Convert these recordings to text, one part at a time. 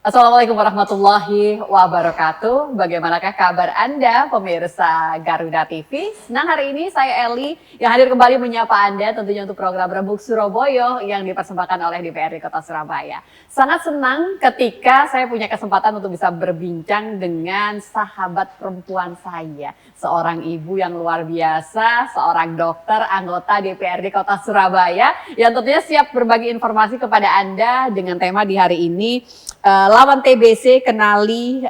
Assalamualaikum warahmatullahi wabarakatuh. Bagaimanakah kabar Anda, pemirsa Garuda TV? Senang hari ini saya Eli yang hadir kembali menyapa Anda tentunya untuk program Rembuk Surabaya yang dipersembahkan oleh DPRD Kota Surabaya. Sangat senang ketika saya punya kesempatan untuk bisa berbincang dengan sahabat perempuan saya. Seorang ibu yang luar biasa, seorang dokter anggota DPRD Kota Surabaya yang tentunya siap berbagi informasi kepada Anda dengan tema di hari ini. Lawan TBC, kenali,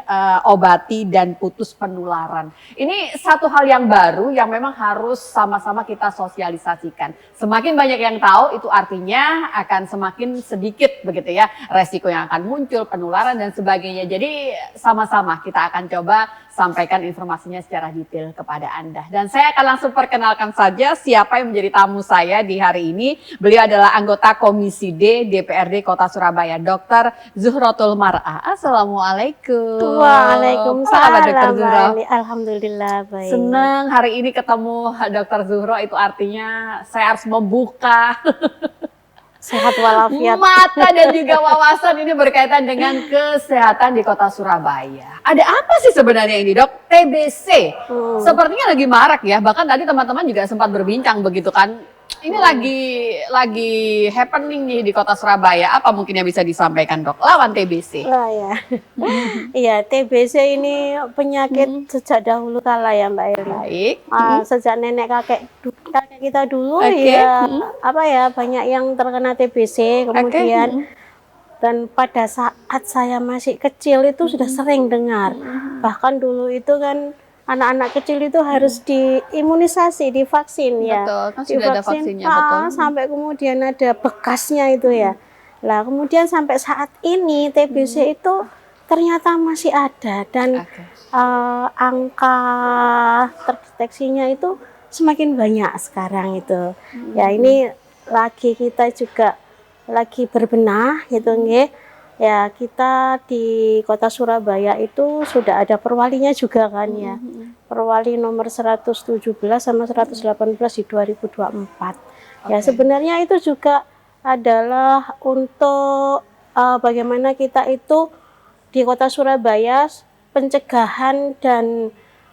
obati, dan putus penularan. Ini satu hal yang baru yang memang harus sama-sama kita sosialisasikan. Semakin banyak yang tahu, itu artinya akan semakin sedikit begitu ya resiko yang akan muncul, penularan dan sebagainya. Jadi sama-sama kita akan coba sampaikan informasinya secara detail kepada Anda. Dan saya akan langsung perkenalkan saja siapa yang menjadi tamu saya di hari ini. Beliau adalah anggota Komisi D DPRD Kota Surabaya, Dr. Zuhrotul Mar'ah. Assalamualaikum. Waalaikumsalam. Dr. Zuhro? Alhamdulillah baik. Senang hari ini ketemu Dr. Zuhro, itu artinya saya harus membuka Sehat walafiat. mata dan juga wawasan ini berkaitan dengan kesehatan di Kota Surabaya. Ada apa sih sebenarnya ini, Dok? TBC. Sepertinya lagi marak ya. Bahkan tadi teman-teman juga sempat berbincang begitu kan. Ini lagi happening nih di Kota Surabaya. Apa mungkin yang bisa disampaikan, Dok? Lawan TBC. Oh ya. Iya, TBC ini penyakit sejak dahulu kala ya, Mbak Eli. Baik. Sejak nenek kakek kita dulu Oke. ya banyak yang terkena TBC kemudian dan pada saat saya masih kecil itu sudah sering dengar. Bahkan dulu itu kan anak-anak kecil itu harus diimunisasi, divaksin ya. Betul, kan sudah ada vaksinnya, betul. Sampai kemudian ada bekasnya itu ya. Lah kemudian sampai saat ini TBC itu ternyata masih ada dan angka terdeteksinya itu semakin banyak sekarang itu. Ya ini lagi kita juga lagi berbenah gitu nggih. Ya kita di Kota Surabaya itu sudah ada perwalinya juga kan ya. Perwali nomor 117 sama 118 di 2024. Ya sebenarnya itu juga adalah untuk bagaimana kita itu di Kota Surabaya pencegahan dan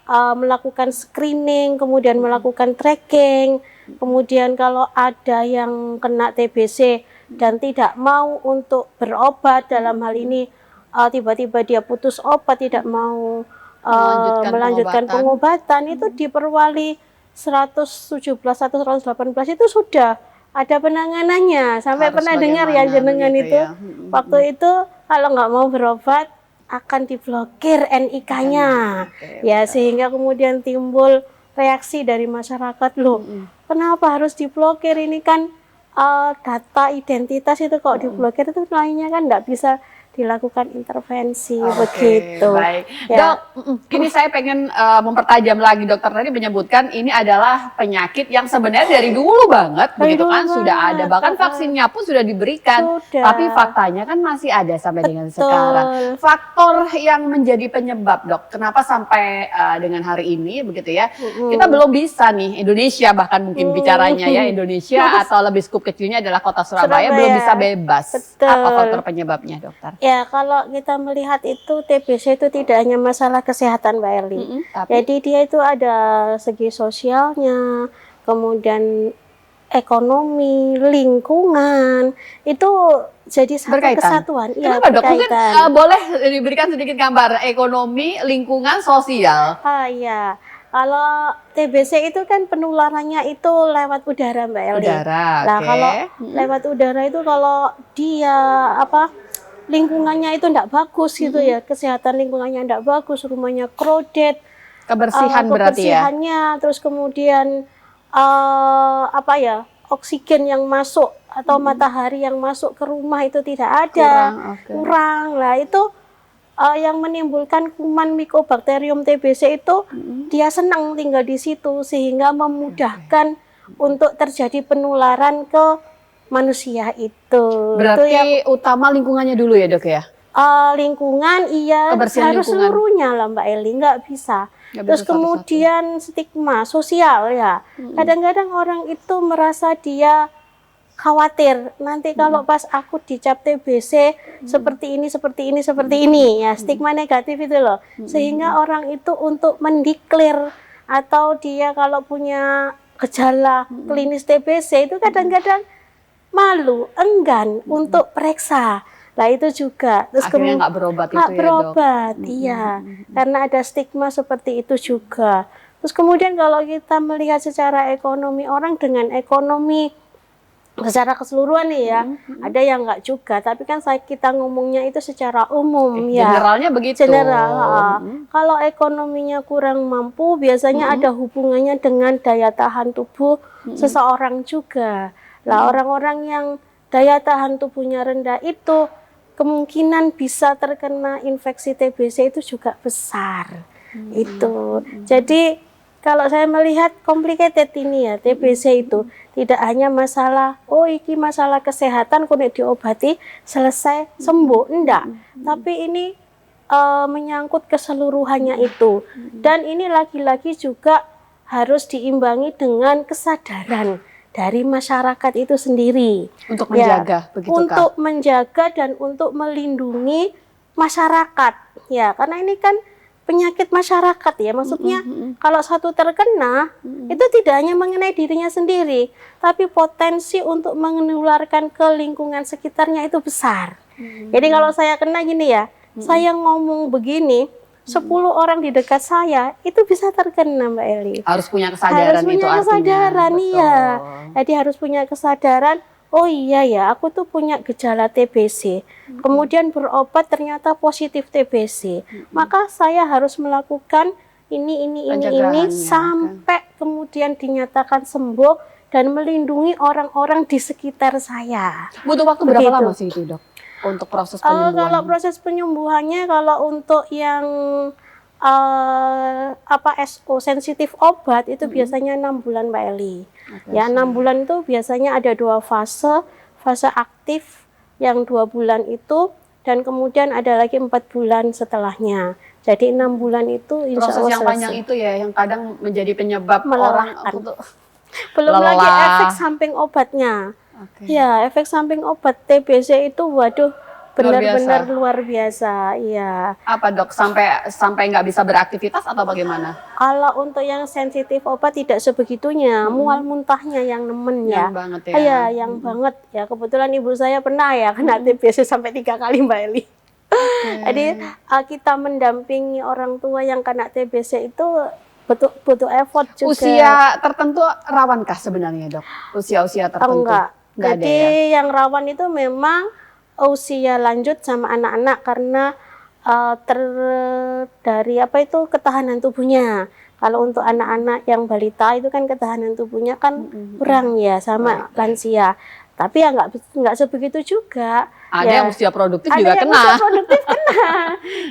melakukan screening, kemudian melakukan tracking, kemudian kalau ada yang kena TBC dan tidak mau untuk berobat, dalam hal ini tiba-tiba dia putus obat, tidak mau melanjutkan pengobatan, itu di Perwali 117 atau 118 itu sudah ada penanganannya. Sampai pernah dengar ya jenengan itu ya. Waktu itu kalau nggak mau berobat akan diblokir NIK-nya ya, sehingga kemudian timbul reaksi dari masyarakat, loh kenapa harus diblokir, ini kan data identitas itu kok diblokir itu lainnya kan nggak bisa dilakukan intervensi begitu. Baik. Ya. Dok, ini saya pengen mempertajam lagi. Dokter tadi menyebutkan ini adalah penyakit yang sebenarnya dari dulu banget, begitu kan sudah ada, bahkan vaksinnya pun sudah diberikan. Tapi faktanya kan masih ada sampai dengan sekarang. Faktor yang menjadi penyebab, Dok, kenapa sampai dengan hari ini begitu ya? Kita belum bisa nih, Indonesia bahkan mungkin bicaranya ya, Indonesia atau lebih skup kecilnya adalah Kota Surabaya belum bisa bebas. Apa faktor penyebabnya, Dokter? Ya, kalau kita melihat itu TBC itu tidak hanya masalah kesehatan, Mbak Eli. Jadi dia itu ada segi sosialnya, kemudian ekonomi, lingkungan, itu jadi satu kesatuan. Kenapa, Dok? Mungkin boleh diberikan sedikit gambar ekonomi, lingkungan, sosial. Iya. Kalau TBC itu kan penularannya itu lewat udara, Mbak Eli. Nah, kalau lewat udara itu kalau dia lingkungannya itu tidak bagus gitu ya, kesehatan lingkungannya tidak bagus, rumahnya crowded, kebersihannya, terus kemudian oksigen yang masuk atau matahari yang masuk ke rumah itu tidak ada, kurang. Lah itu yang menimbulkan kuman Mycobacterium TBC itu dia senang tinggal di situ sehingga memudahkan untuk terjadi penularan ke manusia itu. Berarti itu yang utama lingkungannya dulu ya, Dok ya? Lingkungan iya, harus seluruhnya lah Mbak Eli, nggak bisa. Terus kemudian stigma sosial ya. Kadang-kadang orang itu merasa dia khawatir nanti kalau pas aku dicap TBC seperti ini ya, stigma negatif itu loh. Sehingga orang itu untuk mendeklar atau dia kalau punya gejala klinis TBC itu kadang-kadang malu, enggan untuk periksa. Lah itu juga. Terus akhirnya nggak berobat itu nggak ya, berobat, Dok? iya. Karena ada stigma seperti itu juga. Terus kemudian kalau kita melihat secara ekonomi, orang dengan ekonomi secara keseluruhan nih ya, ada yang nggak juga. Tapi kan kita ngomongnya itu secara umum ya. Generalnya begitu. General. Kalau ekonominya kurang mampu, biasanya ada hubungannya dengan daya tahan tubuh seseorang juga. Lah orang-orang yang daya tahan tubuhnya rendah itu kemungkinan bisa terkena infeksi TBC itu juga besar. Itu. Jadi kalau saya melihat complicated ini ya, TBC itu tidak hanya masalah, iki masalah kesehatan, kudu diobati, selesai, sembuh. Enggak. Tapi ini menyangkut keseluruhannya itu. Dan ini lagi-lagi juga harus diimbangi dengan kesadaran dari masyarakat itu sendiri. Untuk menjaga, begitu Kak? Untuk menjaga dan untuk melindungi masyarakat. Ya, karena ini kan penyakit masyarakat ya, maksudnya kalau satu terkena itu tidak hanya mengenai dirinya sendiri, tapi potensi untuk menularkan ke lingkungan sekitarnya itu besar. Jadi kalau saya kena gini ya, saya ngomong begini, 10 orang di dekat saya itu bisa terkena, Mbak Eli. Harus punya kesadaran, harus punya itu kesadaran, artinya. iya. Jadi harus punya kesadaran. Oh iya ya, aku tuh punya gejala TBC. Kemudian berobat ternyata positif TBC. Maka saya harus melakukan ini sampai kemudian dinyatakan sembuh dan melindungi orang-orang di sekitar saya. Butuh waktu berapa lama sih itu, Dok? Untuk proses penyembuhan? Kalau proses penyembuhannya, kalau untuk yang SO sensitif obat itu biasanya 6 bulan, Mbak Eli. Ya, 6 bulan itu biasanya ada 2 fase, fase aktif yang 2 bulan itu, dan kemudian ada lagi 4 bulan setelahnya. Jadi 6 bulan itu insya proses Allah yang panjang itu ya, yang kadang menjadi penyebab orang untuk belum lelah. lagi efek samping obatnya. Ya, efek samping obat TBC itu waduh benar-benar luar biasa. Iya. Apa, Dok? Sampai nggak bisa beraktivitas atau bagaimana? Kalau untuk yang sensitif obat tidak sebegitunya, mual muntahnya yang nemen ya. Yang banget ya. Iya, yang banget ya. Kebetulan ibu saya pernah ya kena TBC sampai 3 kali, Mbak Eli. Jadi kita mendampingi orang tua yang kena TBC itu butuh effort juga. Usia tertentu rawankah sebenarnya, Dok? Usia-usia tertentu? Enggak. Jadi ya? yang rawan itu memang usia lanjut sama anak-anak karena dari ketahanan tubuhnya. Kalau untuk anak-anak yang balita itu kan ketahanan tubuhnya kan kurang ya sama lansia. Tapi ya nggak sebegitu juga. Ada yang usia produktif ada juga yang kena. Usia produktif kena,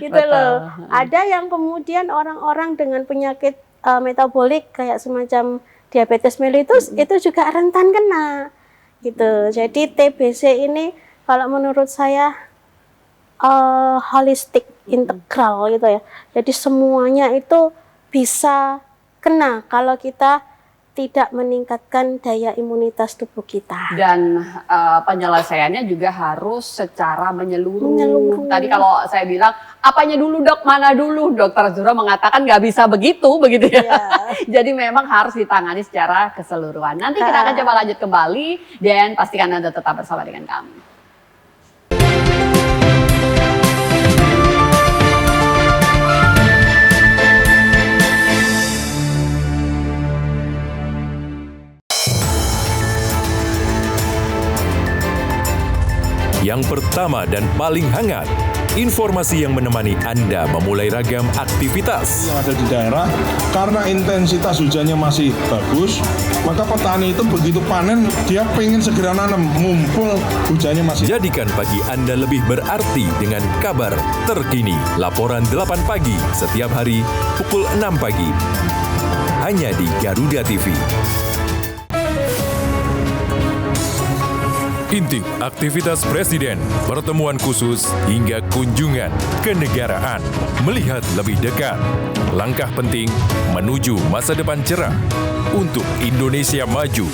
gitu Betul. loh. Ada yang kemudian orang-orang dengan penyakit metabolik kayak semacam diabetes mellitus itu juga rentan kena. Gitu. Jadi TBC ini kalau menurut saya holistik, integral gitu ya. Jadi semuanya itu bisa kena kalau kita tidak meningkatkan daya imunitas tubuh kita. Dan penyelesaiannya juga harus secara menyeluruh. Tadi kalau saya bilang, apanya dulu, Dok, mana dulu? Dokter Zura mengatakan nggak bisa begitu ya. Jadi memang harus ditangani secara keseluruhan. Nanti kita akan coba lanjut kembali dan pastikan Anda tetap bersama dengan kami. Yang pertama dan paling hangat, informasi yang menemani Anda memulai ragam aktivitas. Yang ada di daerah, karena intensitas hujannya masih bagus, maka petani itu begitu panen, dia pengen segera nanam, mumpul hujannya masih. Jadikan pagi Anda lebih berarti dengan kabar terkini. Laporan 8 pagi setiap hari pukul 6 pagi. Hanya di Garuda TV. Intip aktivitas Presiden, pertemuan khusus hingga kunjungan kenegaraan. Melihat lebih dekat, langkah penting menuju masa depan cerah untuk Indonesia maju.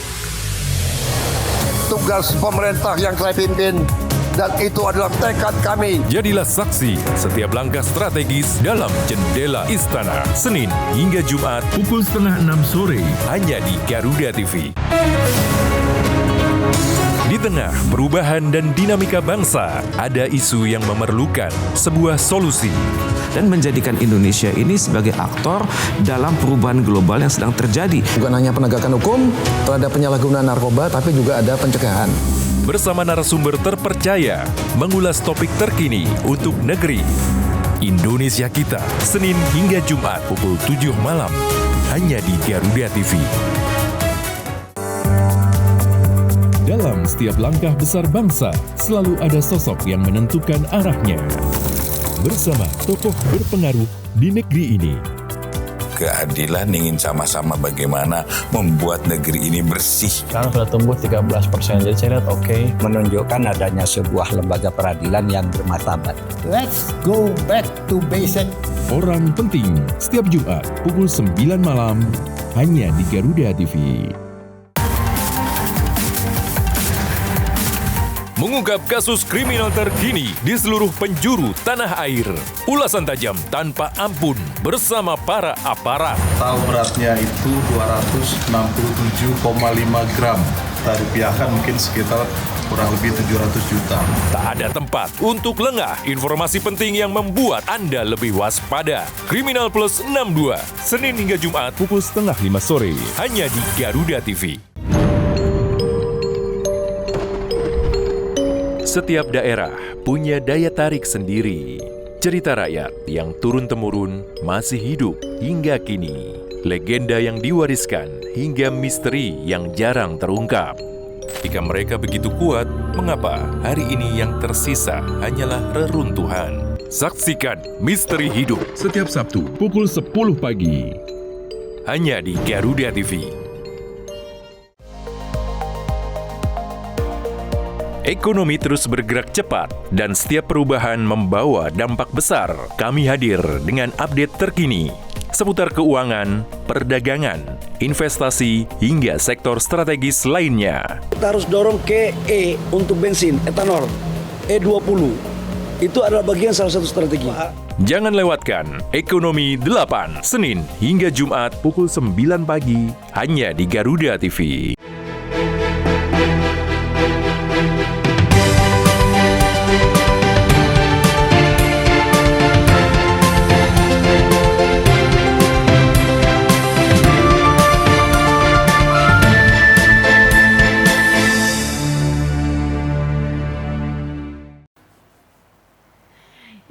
tugas pemerintah yang saya pimpin. Dan itu adalah tekad kami. Jadilah saksi setiap langkah strategis dalam Jendela Istana. Senin hingga Jumat pukul 5:30 sore hanya di Garuda TV. Di tengah perubahan dan dinamika bangsa, ada isu yang memerlukan sebuah solusi. Dan menjadikan Indonesia ini sebagai aktor dalam perubahan global yang sedang terjadi. Bukan hanya penegakan hukum terhadap penyalahgunaan narkoba, tapi juga ada pencegahan. Bersama narasumber terpercaya, mengulas topik terkini untuk negeri. Indonesia Kita, Senin hingga Jumat pukul 7 malam, hanya di Garuda TV. Dalam setiap langkah besar bangsa, selalu ada sosok yang menentukan arahnya. Bersama tokoh berpengaruh di negeri ini. Keadilan ingin sama-sama bagaimana membuat negeri ini bersih. Sekarang sudah tumbuh 13%, jadi saya lihat oke. Menunjukkan adanya sebuah lembaga peradilan yang bermartabat. Let's go back to basic. Orang penting, setiap Jumat pukul 9 malam, hanya di Garuda TV. Mengungkap kasus kriminal terkini di seluruh penjuru tanah air. Ulasan tajam tanpa ampun bersama para aparat. Tahu beratnya itu 267,5 gram. Kita rupiahkan mungkin sekitar kurang lebih 700 juta. Tak ada tempat untuk lengah informasi penting yang membuat Anda lebih waspada. Kriminal Plus 62, Senin hingga Jumat pukul 4:30 sore, hanya di Garuda TV. Setiap daerah punya daya tarik sendiri. Cerita rakyat yang turun-temurun masih hidup hingga kini. Legenda yang diwariskan hingga misteri yang jarang terungkap. Jika mereka begitu kuat, mengapa hari ini yang tersisa hanyalah reruntuhan? Saksikan Misteri Hidup setiap Sabtu pukul 10 pagi. Hanya di Garuda TV. Ekonomi terus bergerak cepat dan setiap perubahan membawa dampak besar. Kami hadir dengan update terkini seputar keuangan, perdagangan, investasi, hingga sektor strategis lainnya. Kita harus dorong ke E untuk bensin, etanol, E20. Itu adalah bagian salah satu strategi. Jangan lewatkan Ekonomi 8, Senin hingga Jumat pukul 9 pagi, hanya di Garuda TV.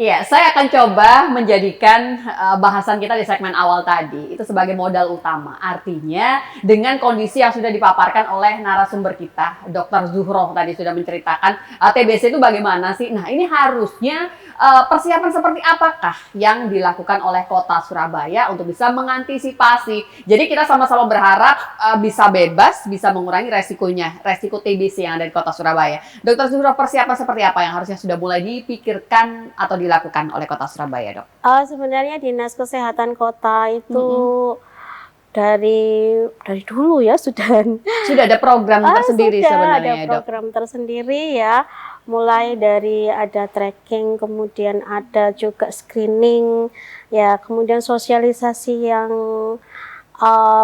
Ya, saya akan coba menjadikan bahasan kita di segmen awal tadi itu sebagai modal utama. Artinya dengan kondisi yang sudah dipaparkan oleh narasumber kita, Dr. Zuhroh tadi sudah menceritakan TBC itu bagaimana sih. Nah, ini harusnya persiapan seperti apakah yang dilakukan oleh Kota Surabaya untuk bisa mengantisipasi. Jadi kita sama-sama berharap bisa bebas, bisa mengurangi resiko TBC yang ada di Kota Surabaya. Dr. Zuhroh, persiapan seperti apa yang harusnya sudah mulai dipikirkan atau dilakukan oleh Kota Surabaya, Dok? Sebenarnya Dinas Kesehatan Kota itu dari dulu ya sudah ada program tersendiri sebenarnya, ada program tersendiri ya. Mulai dari ada tracking, kemudian ada juga screening, ya, kemudian sosialisasi yang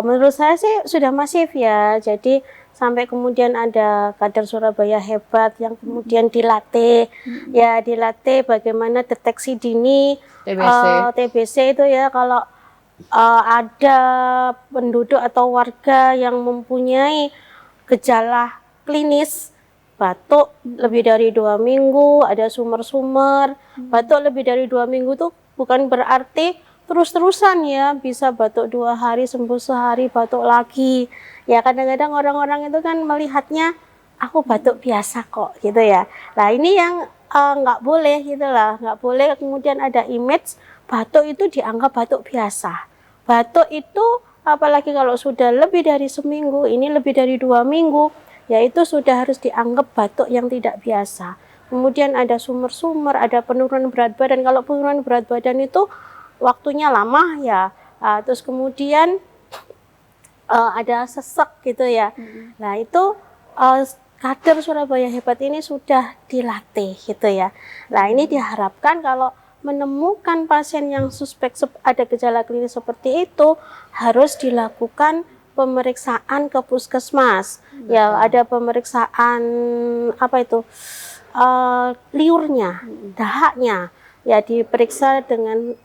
menurut saya sih sudah masif ya. Jadi sampai kemudian ada kader Surabaya hebat yang kemudian dilatih, ya dilatih bagaimana deteksi dini TBC itu ya. Kalau ada penduduk atau warga yang mempunyai gejala klinis, batuk lebih dari 2 minggu, ada sumber-sumber, batuk lebih dari 2 minggu tuh bukan berarti terus-terusan ya, bisa batuk 2 hari, sembuh sehari, batuk lagi. Ya kadang-kadang orang-orang itu kan melihatnya, aku batuk biasa kok gitu ya. Nah ini yang nggak boleh gitu lah, nggak boleh kemudian ada image batuk itu dianggap batuk biasa. Batuk itu apalagi kalau sudah lebih dari seminggu, ini lebih dari 2 minggu, yaitu sudah harus dianggap batuk yang tidak biasa. Kemudian ada sumber-sumber, ada penurunan berat badan. Kalau penurunan berat badan itu waktunya lama ya, terus kemudian ada sesek gitu ya. Nah itu kader Surabaya Hebat ini sudah dilatih gitu ya. Nah ini diharapkan kalau menemukan pasien yang suspek ada gejala klinis seperti itu harus dilakukan pemeriksaan ke puskesmas. Ya ada pemeriksaan apa itu liurnya, dahaknya ya diperiksa dengan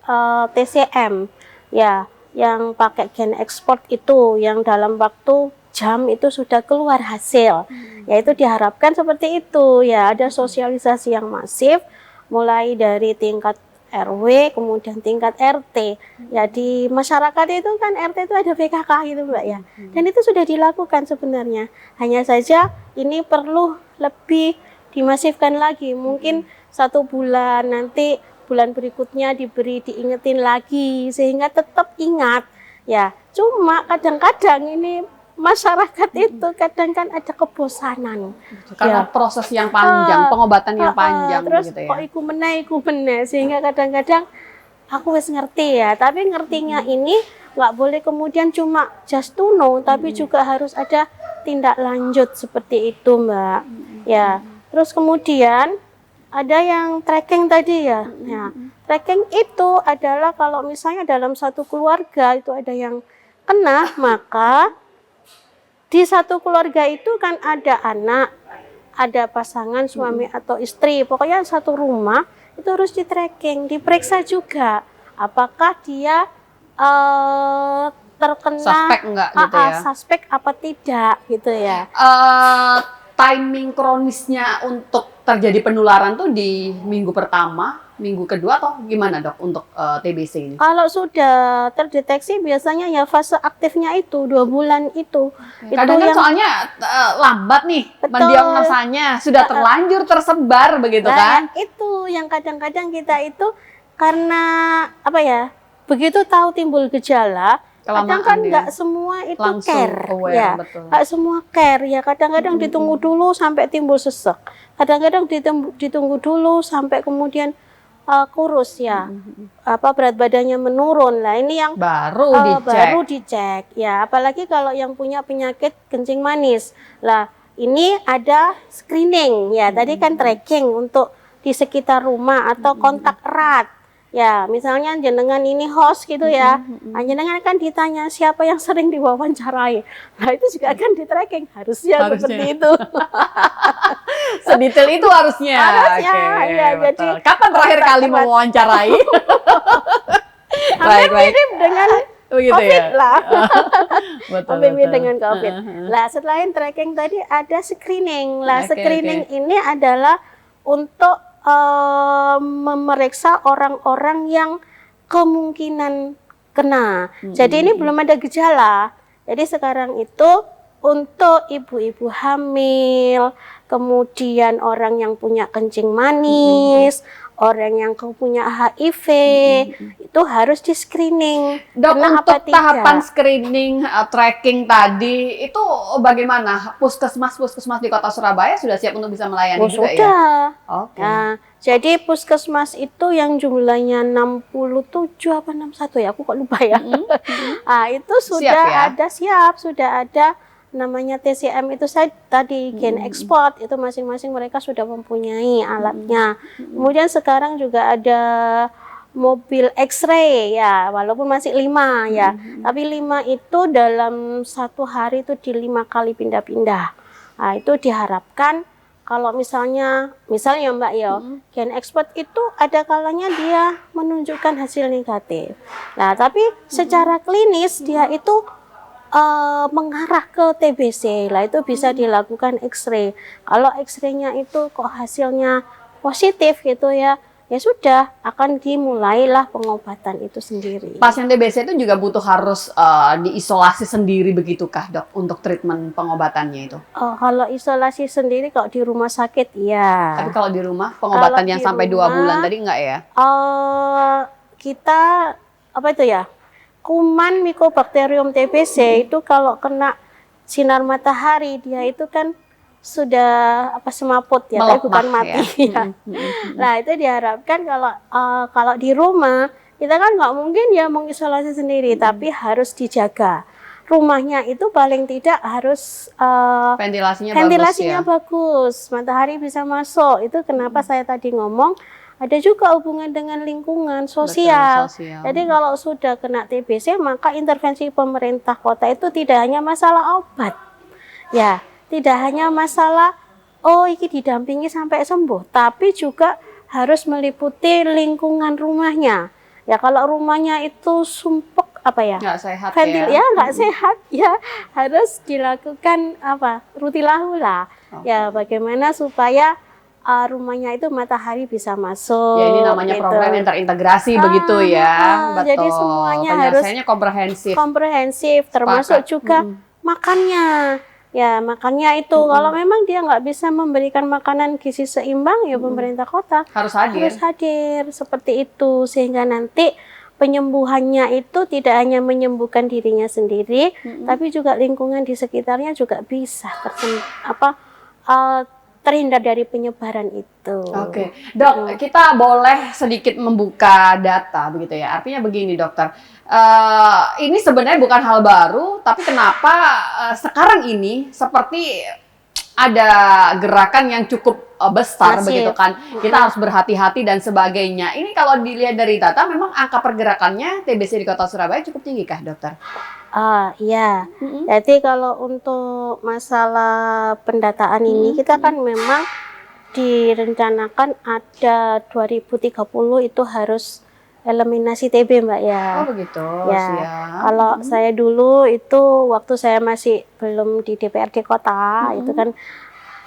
TCM ya yang pakai gen ekspor itu yang dalam waktu jam itu sudah keluar hasil. Ya itu diharapkan seperti itu ya, ada sosialisasi yang masif mulai dari tingkat RW kemudian tingkat RT. Ya di masyarakat itu kan RT itu ada PKK gitu Mbak ya. Dan itu sudah dilakukan sebenarnya. Hanya saja ini perlu lebih dimasifkan lagi. Mungkin 1 bulan nanti bulan berikutnya diingetin lagi sehingga tetap ingat. Ya, cuma kadang-kadang ini masyarakat itu kadang kan ada kebosanan karena ya. proses yang panjang, pengobatan yang panjang terus gitu ya. Kok iku meneh sehingga kadang-kadang aku wis ngerti ya, tapi ngertinya ini nggak boleh kemudian cuma just to know, tapi juga harus ada tindak lanjut seperti itu Mbak. Ya, terus kemudian ada yang tracking tadi ya. Nah, tracking itu adalah kalau misalnya dalam satu keluarga itu ada yang kena, maka di satu keluarga itu kan ada anak, ada pasangan suami atau istri, pokoknya satu rumah itu harus di tracking, diperiksa juga apakah dia terkena suspek enggak gitu ya. Suspek apa tidak gitu ya. Timing kronisnya untuk terjadi penularan tuh di minggu pertama, minggu kedua atau gimana Dok untuk TBC ini? Kalau sudah terdeteksi biasanya ya fase aktifnya itu 2 bulan itu. Kadang kan soalnya lambat nih mendiagnosanya, sudah terlanjur tersebar begitu kan? Itu yang kadang-kadang kita itu karena apa ya, begitu tahu timbul gejala, kadang kan nggak semua itu care ya, nggak semua care ya. Kadang-kadang ditunggu dulu sampai timbul sesek, kadang-kadang ditunggu dulu sampai kemudian kurus ya, berat badannya menurun. Lah ini yang baru dicek ya, apalagi kalau yang punya penyakit kencing manis. Lah ini ada screening ya, tadi kan tracking untuk di sekitar rumah atau kontak erat. Ya, misalnya jenengan ini host gitu ya, jenengan kan ditanya siapa yang sering diwawancarai. Nah itu juga akan di-tracking, harusnya seperti itu. Sedetail itu harusnya. Ya, jadi kapan terakhir kali mewawancarai? Mirip dengan COVID lah. Betul. Dengan COVID. Lah setelah tracking tadi ada screening. Lah screening ini adalah untuk memeriksa orang-orang yang kemungkinan kena. Jadi ini belum ada gejala. Jadi sekarang itu untuk ibu-ibu hamil, kemudian orang yang punya kencing manis, orang yang punya HIV, itu harus di screening. Dok, untuk tahapan screening, tracking tadi, itu bagaimana? Puskesmas di Kota Surabaya sudah siap untuk bisa melayani juga sudah. Ya? Oke. Nah, jadi puskesmas itu yang jumlahnya 67 apa 61 ya, aku kok lupa ya. Nah, itu sudah sudah ada namanya TCM itu saya tadi gen ekspor itu masing-masing mereka sudah mempunyai alatnya. Kemudian sekarang juga ada mobil X-ray ya, walaupun masih 5 ya, tapi 5 itu dalam 1 hari itu di 5 kali pindah-pindah. Nah, itu diharapkan kalau misalnya Mbak ya, gen ekspor itu ada kalanya dia menunjukkan hasil negatif. Nah, tapi secara klinis dia itu mengarah ke TBC, lah itu bisa dilakukan X-ray. Kalau X-ray-nya itu kok hasilnya positif gitu ya, ya sudah akan dimulailah pengobatan itu sendiri. Pasien TBC itu juga butuh harus diisolasi sendiri begitukah Dok untuk treatment pengobatannya itu? Kalau isolasi sendiri kalau di rumah sakit ya. Tapi kalau di rumah pengobatan yang sampai 2 bulan tadi enggak ya? Kita apa itu ya? Kuman Mycobacterium TBC itu kalau kena sinar matahari dia itu kan sudah semaput ya, tapi bukan mati ya. Nah itu diharapkan kalau di rumah kita kan nggak mungkin ya mengisolasi sendiri, tapi harus dijaga. rumahnya itu paling tidak harus ventilasinya bagus, matahari bisa masuk. Itu kenapa saya tadi ngomong ada juga hubungan dengan lingkungan sosial. Jadi kalau sudah kena TBC, maka intervensi pemerintah kota itu tidak hanya masalah obat, ya, tidak hanya masalah ini didampingi sampai sembuh, tapi juga harus meliputi lingkungan rumahnya. Ya kalau rumahnya itu sumpek nggak sehat nggak sehat ya, harus dilakukan rutilahula. Ya bagaimana supaya rumahnya itu matahari bisa masuk. Ya ini namanya program yang terintegrasi begitu ya. Betul. Jadi semuanya harus komprehensif, termasuk juga makannya. Ya makannya itu kalau memang dia nggak bisa memberikan makanan gizi seimbang, ya pemerintah kota harus hadir seperti itu, sehingga nanti penyembuhannya itu tidak hanya menyembuhkan dirinya sendiri, tapi juga lingkungan di sekitarnya juga bisa terhindar dari penyebaran itu. Oke, Dok, kita boleh sedikit membuka data begitu ya. Artinya begini, Dokter. Ini sebenarnya bukan hal baru, tapi kenapa sekarang ini seperti ada gerakan yang cukup besar begitu kan. Kita harus berhati-hati dan sebagainya. Ini kalau dilihat dari data memang angka pergerakannya TBC di Kota Surabaya cukup tinggi kah, Dokter? Iya. Jadi kalau untuk masalah pendataan ini kita kan memang direncanakan ada 2030 itu harus eliminasi TB, Mbak ya. Oh begitu. Ya. Kalau saya dulu itu waktu saya masih belum di DPRD kota, itu kan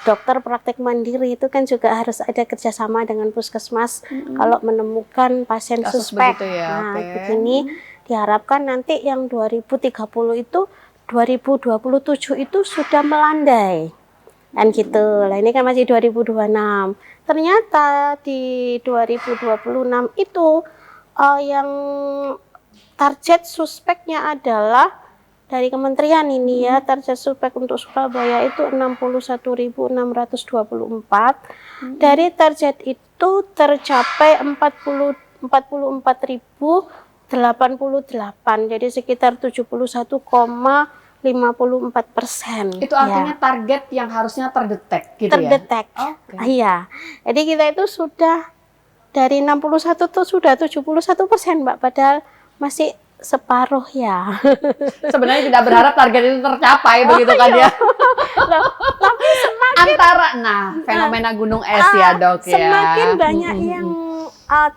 dokter praktek mandiri itu kan juga harus ada kerjasama dengan puskesmas kalau menemukan pasien suspek. Ya, begini diharapkan nanti yang 2030 itu 2027 itu sudah melandai. Dan gitu. Lah ini kan masih 2026. Ternyata di 2026 itu yang target suspeknya adalah dari kementerian ini ya, target suspek untuk Surabaya itu 61.624. Dari target itu tercapai 44.088, jadi sekitar 71,54%. Itu artinya target yang harusnya terdetek gitu terdetek. ya? Iya. Jadi kita itu sudah dari 61 itu sudah 71%, Mbak, padahal masih separuh ya. Sebenarnya tidak berharap target itu tercapai begitu kan ya. Tapi semakin fenomena gunung es ya, Dok ya. Semakin banyak yang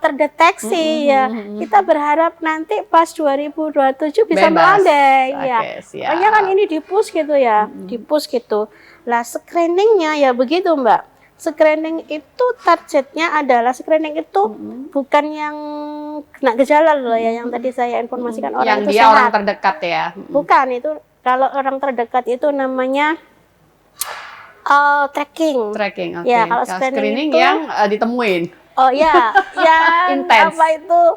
terdeteksi ya. Kita berharap nanti pas 2027 bisa melandai ya. Makanya kan ini di-push gitu ya, di-push gitu. Lah screeningnya ya begitu, Mbak. Screening itu targetnya adalah itu bukan yang kena gejala loh ya, yang tadi saya informasikan orang yang itu dia sehat. orang terdekat ya. Bukan, itu kalau orang terdekat itu namanya tracking. Tracking, oke. Ya, kalau screening itu, yang ditemuin. Oh ya, yang Intense. apa itu?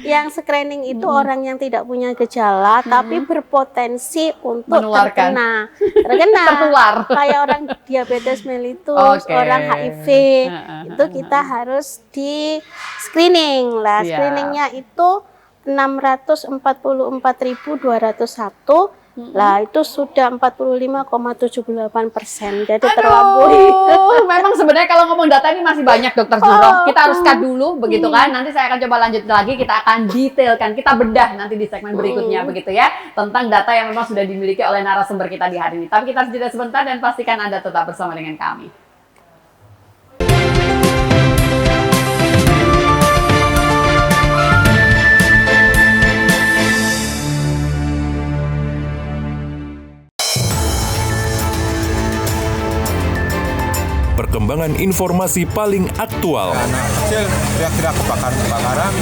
Yang screening itu orang yang tidak punya gejala tapi berpotensi untuk tertular. Kayak orang diabetes mellitus, orang HIV, itu kita harus di screening lah. Screeningnya itu 644.201. Lah itu sudah 45,78%, jadi terlampaui. Memang sebenarnya kalau ngomong data ini masih banyak, Dokter Zuro. Kita harus cut dulu begitu kan. Nanti saya akan coba lanjut lagi, kita akan detailkan, kita bedah nanti di segmen berikutnya begitu ya, tentang data yang memang sudah dimiliki oleh narasumber kita di hari ini. Tapi kita harus jeda sebentar dan pastikan Anda tetap bersama dengan kami. Perkembangan informasi paling aktual. Anak kecil teriak-teriak kebakaran,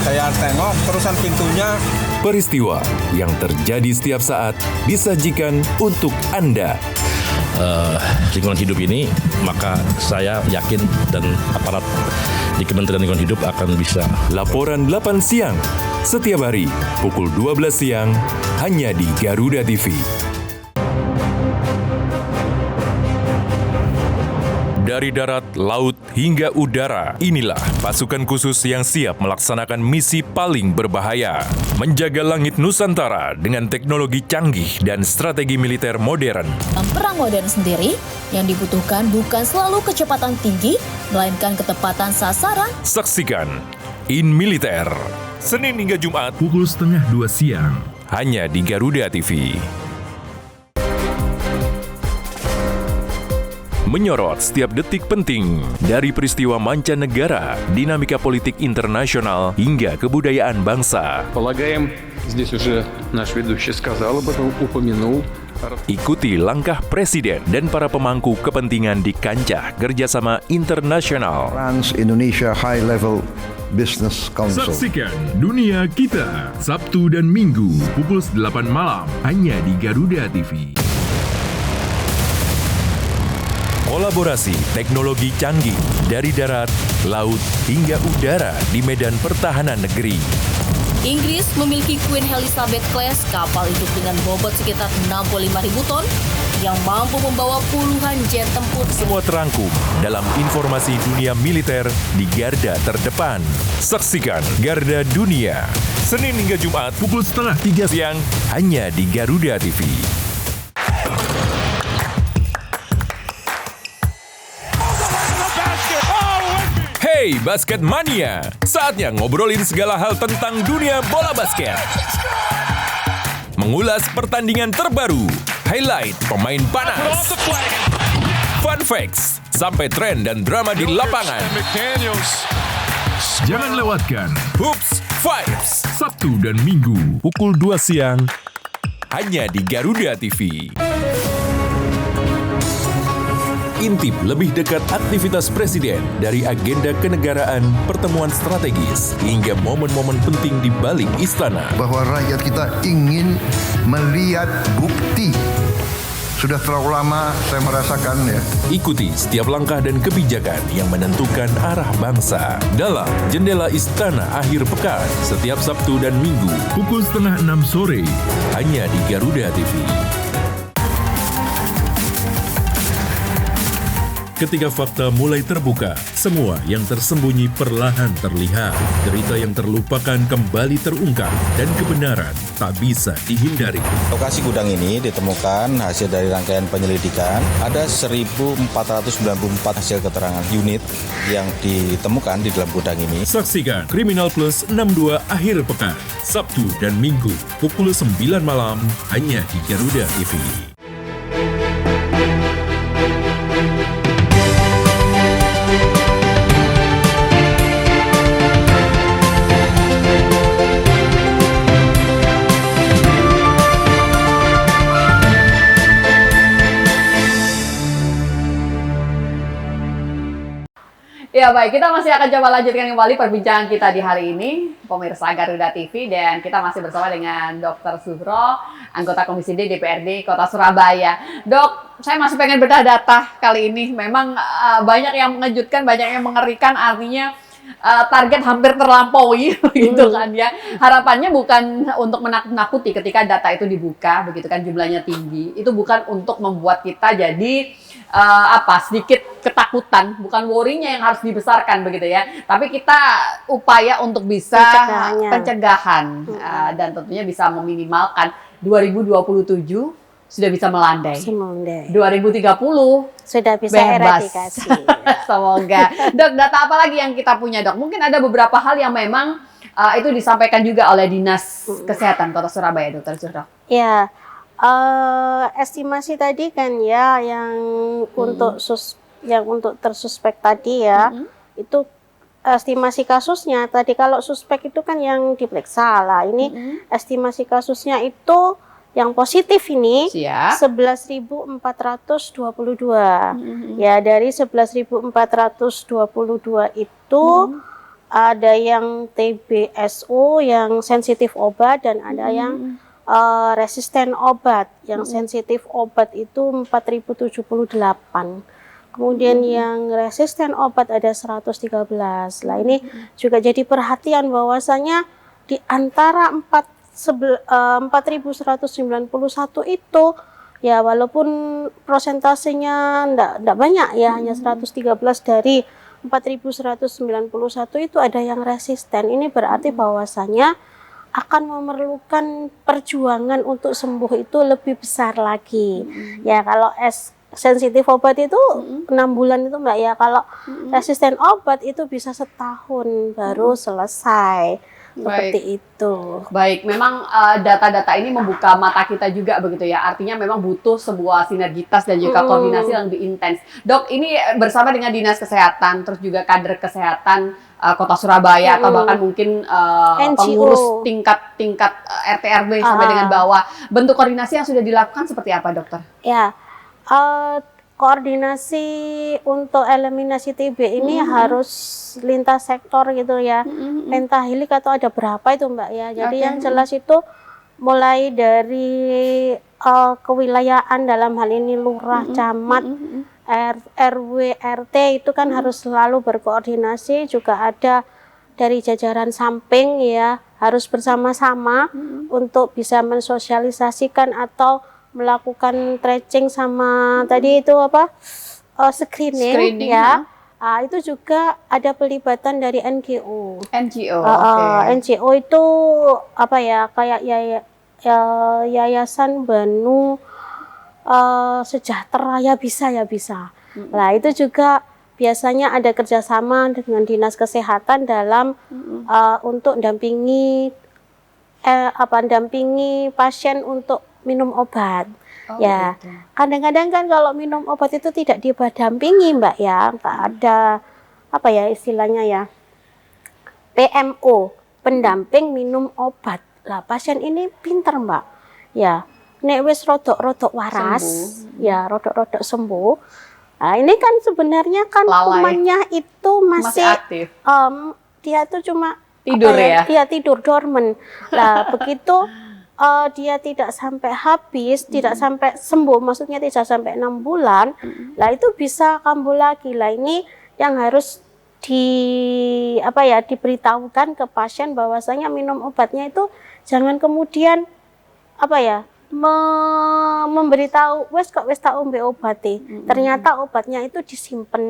saya tengok terusan pintunya. Peristiwa yang terjadi setiap saat disajikan untuk Anda. Lingkungan hidup ini, maka saya yakin dan aparat di Kementerian Lingkungan Hidup akan bisa. Laporan 8 siang, setiap hari pukul 12 siang, hanya di Garuda TV. Dari darat, laut, hingga udara, inilah pasukan khusus yang siap melaksanakan misi paling berbahaya. Menjaga langit Nusantara dengan teknologi canggih dan strategi militer modern. Dalam perang modern sendiri, yang dibutuhkan bukan selalu kecepatan tinggi, melainkan ketepatan sasaran. Saksikan In Militer, Senin hingga Jumat pukul 1:30 siang, hanya di Garuda TV. Menyorot setiap detik penting dari peristiwa mancanegara, dinamika politik internasional, hingga kebudayaan bangsa. Полагаем, здесь уже наш ведущий сказал об этом, упомянул. Ikuti langkah Presiden dan para pemangku kepentingan di kancah kerjasama internasional. Trans-Indonesia High Level Business Council. Saksikan Dunia Kita, Sabtu dan Minggu, pukul 8 malam, hanya di Garuda TV. Kolaborasi teknologi canggih dari darat, laut, hingga udara di medan pertahanan negeri. Inggris memiliki Queen Elizabeth Class, kapal hidup dengan bobot sekitar 65.000 ton yang mampu membawa puluhan jet tempur. Semua terangkum dalam informasi dunia militer di garda terdepan. Saksikan Garda Dunia, Senin hingga Jumat pukul 2:30 siang, hanya di Garuda TV. Hey Basket Mania, saatnya ngobrolin segala hal tentang dunia bola basket. Mengulas pertandingan terbaru, highlight pemain panas, fun facts, sampai tren dan drama di lapangan. Jangan lewatkan Hoops Vibes, Sabtu dan Minggu, pukul 2 siang, hanya di Garuda TV. Intip lebih dekat aktivitas Presiden dari agenda kenegaraan, pertemuan strategis, hingga momen-momen penting di balik istana. Bahwa rakyat kita ingin melihat bukti. Sudah terlalu lama saya merasakan ya. Ikuti setiap langkah dan kebijakan yang menentukan arah bangsa dalam Jendela Istana Akhir Pekan setiap Sabtu dan Minggu pukul 5:30 sore, hanya di Garuda TV. Ketika fakta mulai terbuka, semua yang tersembunyi perlahan terlihat. Cerita yang terlupakan kembali terungkap dan kebenaran tak bisa dihindari. Lokasi gudang ini ditemukan hasil dari rangkaian penyelidikan. Ada 1.494 hasil keterangan unit yang ditemukan di dalam gudang ini. Saksikan Kriminal Plus 62 Akhir Pekan, Sabtu dan Minggu, pukul 9 malam, hanya di Garuda TV. Ya baik, kita masih akan coba lanjutkan kembali perbincangan kita di hari ini, pemirsa Garuda TV, dan kita masih bersama dengan Dr. Suhro, anggota Komisi D DPRD Kota Surabaya. Dok, saya masih pengen bedah data kali ini. Memang banyak yang mengejutkan, banyak yang mengerikan, artinya target hampir terlampaui, gitu kan ya. Harapannya bukan untuk menakut-nakuti ketika data itu dibuka, begitu kan, jumlahnya tinggi. Itu bukan untuk membuat kita jadi sedikit ketakutan, bukan worry-nya yang harus dibesarkan begitu ya, tapi kita upaya untuk bisa pencegahan dan tentunya bisa meminimalkan 2027 sudah bisa melandai. 2030 sudah bisa bebas. eradikasi. Semoga. Dok, data apa lagi yang kita punya, Dok? Mungkin ada beberapa hal yang memang itu disampaikan juga oleh Dinas Kesehatan Kota Surabaya, Dr. Suhro. Ya. Estimasi tadi kan ya yang untuk tersuspek tadi ya, itu estimasi kasusnya tadi. Kalau suspek itu kan yang diperiksa lah, ini estimasi kasusnya itu yang positif ini 11.422. Ya, dari 11.422 itu ada yang TBSO yang sensitif obat dan ada yang resisten obat. Yang sensitif obat itu 4.078. Kemudian yang resisten obat ada 113. Nah, ini juga jadi perhatian bahwasanya di antara 4.191 itu Ya walaupun prosentasenya enggak banyak ya, hanya 113 dari 4.191 itu ada yang resisten. Ini berarti bahwasanya akan memerlukan perjuangan untuk sembuh itu lebih besar lagi. Ya kalau sensitif obat itu 6 bulan itu Mbak ya, kalau resisten obat itu bisa setahun baru selesai. Seperti itu. Baik, memang data-data ini membuka mata kita juga begitu ya. Artinya memang butuh sebuah sinergitas dan juga koordinasi yang lebih intens. Dok, ini bersama dengan Dinas Kesehatan, terus juga kader kesehatan Kota Surabaya atau bahkan mungkin pengurus tingkat RT RW sampai dengan bawah. Bentuk koordinasi yang sudah dilakukan seperti apa, dokter? Ya, koordinasi untuk eliminasi TB ini harus lintas sektor gitu ya, pentahilik atau ada berapa itu Mbak ya. Jadi yang jelas itu mulai dari kewilayahan dalam hal ini lurah, camat, RW, RT itu kan harus selalu berkoordinasi. Juga ada dari jajaran samping ya, harus bersama-sama untuk bisa mensosialisasikan atau melakukan tracing sama tadi itu screening ya. Itu juga ada pelibatan dari NGO. NGO itu apa ya, kayak Yayasan Banu Sejahtera ya bisa. Nah itu juga biasanya ada kerjasama dengan Dinas Kesehatan dalam untuk dampingi pasien untuk minum obat. Kadang-kadang kan kalau minum obat itu tidak didampingi Mbak ya, nggak ada istilahnya ya, PMO, pendamping minum obat. Lah pasien ini pinter Mbak, ya nek wis rodok waras, ya rodok sembuh. Nah ini kan sebenarnya kan kumannya itu masih aktif. Dia itu cuma tidur Dia tidur dormant. Lah begitu dia tidak sampai habis, tidak sampai sembuh, maksudnya tidak sampai 6 bulan, lah itu bisa kambuh lagi. Lah ini yang harus diberitahukan ke pasien bahwasanya minum obatnya itu jangan kemudian memberitahu wes tak ombe obate. Ternyata obatnya itu disimpan,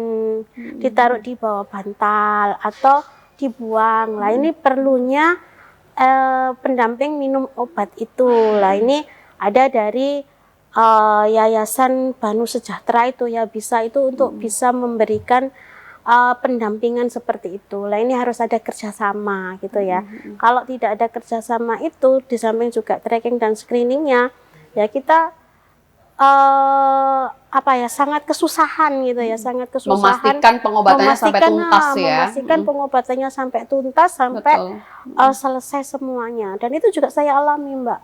ditaruh di bawah bantal atau dibuang. Lah ini perlunya pendamping minum obat itu. Lah ini ada dari Yayasan Banu Sejahtera itu ya, bisa itu untuk bisa memberikan pendampingan seperti itu. Lah ini harus ada kerjasama gitu ya. Kalau tidak ada kerjasama itu, di samping juga tracking dan screeningnya, ya kita sangat kesusahan gitu ya, sangat kesusahan memastikan pengobatannya sampai tuntas ya. Memastikan pengobatannya sampai tuntas, sampai selesai semuanya. Dan itu juga saya alami Mbak.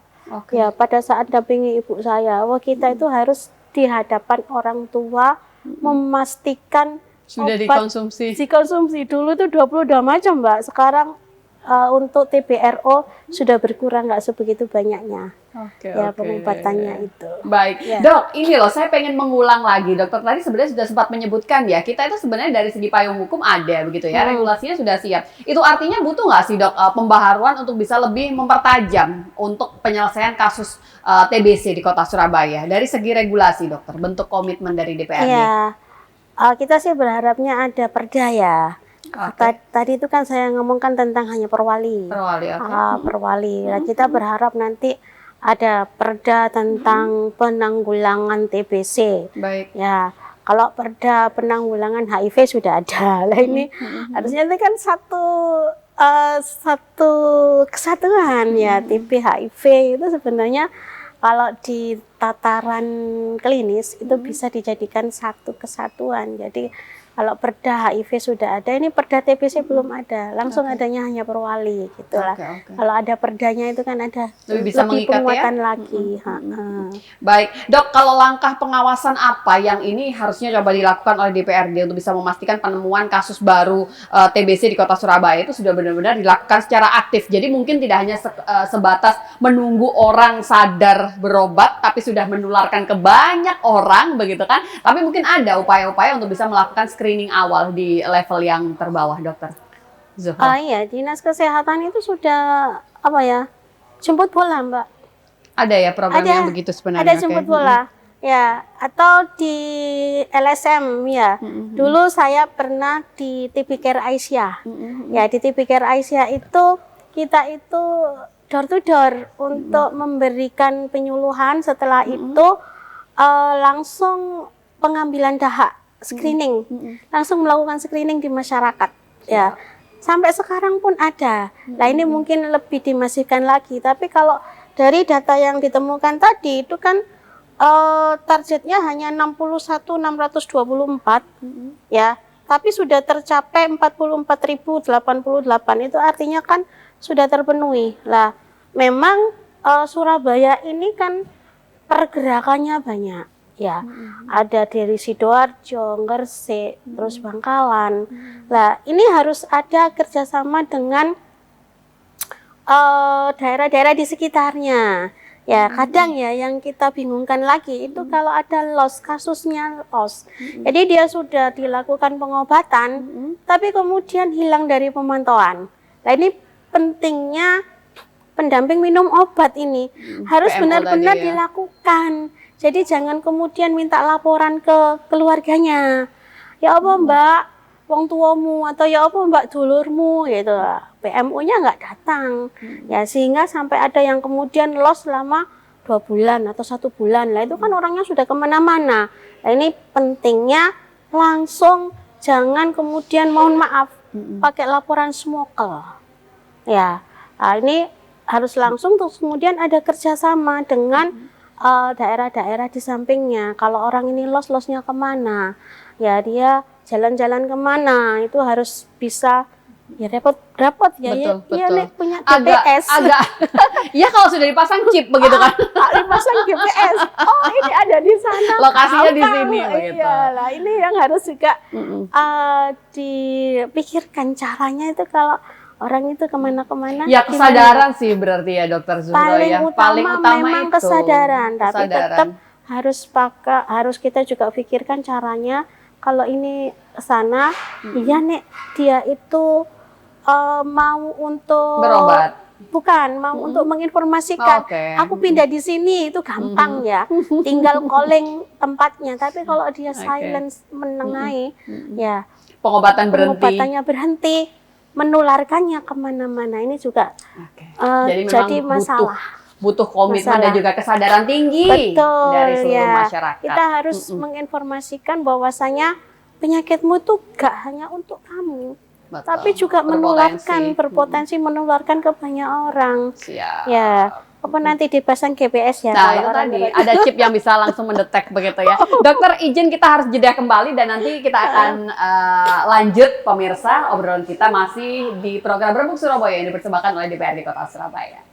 Ya pada saat dampingi ibu saya, kita itu harus di hadapan orang tua memastikan sudah obat dikonsumsi. Dulu itu 22 macam Mbak, sekarang untuk TBRO sudah berkurang, nggak sebegitu banyaknya pengobatannya itu. Baik, Dok, ini loh saya pengen mengulang lagi. Dokter tadi sebenarnya sudah sempat menyebutkan ya, kita itu sebenarnya dari segi payung hukum ada begitu ya, regulasinya sudah siap. Itu artinya butuh nggak sih Dok pembaharuan untuk bisa lebih mempertajam untuk penyelesaian kasus TBC di Kota Surabaya dari segi regulasi, Dokter, bentuk komitmen dari DPRD? Iya, kita sih berharapnya ada perda ya. Tadi itu kan saya ngomongkan tentang hanya perwali. Perwali. Nah, kita berharap nanti ada perda tentang penanggulangan TBC. Baik. Ya, kalau perda penanggulangan HIV sudah ada. Lah ini harusnya ini kan satu kesatuan ya. TB HIV itu sebenarnya kalau di tataran klinis itu bisa dijadikan satu kesatuan. Jadi kalau perda HIV sudah ada, ini perda TBC belum ada, langsung adanya hanya perwali gitu lah. Kalau ada perdanya itu kan ada lebih penguatan lagi. Baik, Dok, kalau langkah pengawasan apa yang ini harusnya coba dilakukan oleh DPRD untuk bisa memastikan penemuan kasus baru TBC di Kota Surabaya itu sudah benar-benar dilakukan secara aktif. Jadi mungkin tidak hanya sebatas menunggu orang sadar berobat, tapi sudah menularkan ke banyak orang begitu kan? Tapi mungkin ada upaya-upaya untuk bisa melakukan screening awal di level yang terbawah, Dokter Zuhro. Iya, Dinas Kesehatan itu sudah jemput bola Mbak. Ada ya program yang begitu sebenarnya? Ada jemput bola. Ya, atau di LSM ya. Dulu saya pernah di TB Care Aisyah. Ya, di TB Care Aisyah itu kita itu door to door untuk memberikan penyuluhan. Setelah itu langsung pengambilan dahak, screening. Langsung melakukan screening di masyarakat. Ya. Sampai sekarang pun ada. Nah, ini mungkin lebih dimasifkan lagi. Tapi kalau dari data yang ditemukan tadi itu kan targetnya hanya 61.624 ya, tapi sudah tercapai 44.088. Itu artinya kan sudah terpenuhi. Lah, memang Surabaya ini kan pergerakannya banyak ya. Ada dari Sidoarjo, Gresik, terus Bangkalan. Lah, ini harus ada kerjasama dengan daerah-daerah di sekitarnya. Ya, kadang ya yang kita bingungkan lagi itu kalau ada loss, kasusnya loss. Jadi dia sudah dilakukan pengobatan, tapi kemudian hilang dari pemantauan. Nah, ini pentingnya pendamping minum obat ini harus benar-benar dilakukan. Jadi jangan kemudian minta laporan ke keluarganya. Ya apa Mbak, wong tuamu, atau ya apa Mbak dulurmu gitu. PMU-nya nggak datang, ya sehingga sampai ada yang kemudian loss selama 2 bulan atau 1 bulan. Lah itu kan orangnya sudah kemana-mana. Nah, ini pentingnya langsung, jangan kemudian mohon maaf pakai laporan smokel. Ya, nah, ini harus langsung, terus kemudian ada kerjasama dengan daerah-daerah di sampingnya. Kalau orang ini loss-nya kemana, ya dia jalan-jalan kemana, itu harus bisa. Ya repot ya, betul. Ya nek punya GPS. Agak ya kalau sudah dipasang chip begitu kan. Dipasang GPS. Oh, ini ada di sana. Lokasinya di sini begitu. Iyalah, ini yang harus juga dipikirkan caranya itu kalau orang itu kemana-kemana. Ya kesadaran sih berarti ya Dokter Zuhro ya. Paling utama memang itu kesadaran, tapi tetap harus kita juga pikirkan caranya. Kalau ini kesana, iya nek dia itu mau untuk berobat, bukan mau untuk menginformasikan. Aku pindah di sini itu gampang ya, tinggal calling tempatnya. Tapi kalau dia silence menengahi, ya pengobatannya berhenti, menularkannya kemana-mana. Ini juga jadi masalah. Butuh komitmen dan juga kesadaran tinggi dari seluruh masyarakat. Kita harus menginformasikan bahwasanya penyakitmu itu gak hanya untuk kamu. Betul. Tapi juga berpotensi menularkan ke banyak orang. Siap. Ya, apa nanti dipasang GPS ya? Nah, itu tadi ada chip yang bisa langsung mendetek begitu ya. Dokter, izin kita harus jeda kembali dan nanti kita akan lanjut pemirsa obrolan kita masih di program Rembuk Surabaya yang dipersembahkan oleh DPRD Kota Surabaya.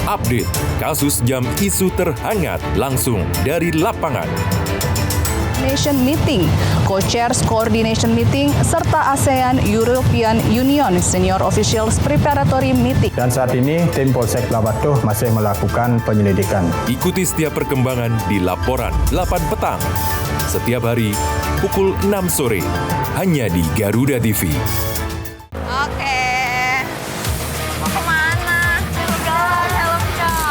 Update kasus jam isu terhangat langsung dari lapangan. Nation Meeting, Co-Chairs Coordination Meeting, serta ASEAN European Union Senior Officials Preparatory Meeting. Dan saat ini tim Polsek Labatuh masih melakukan penyelidikan. Ikuti setiap perkembangan di Laporan 8 petang. Setiap hari pukul 6 sore, hanya di Garuda TV.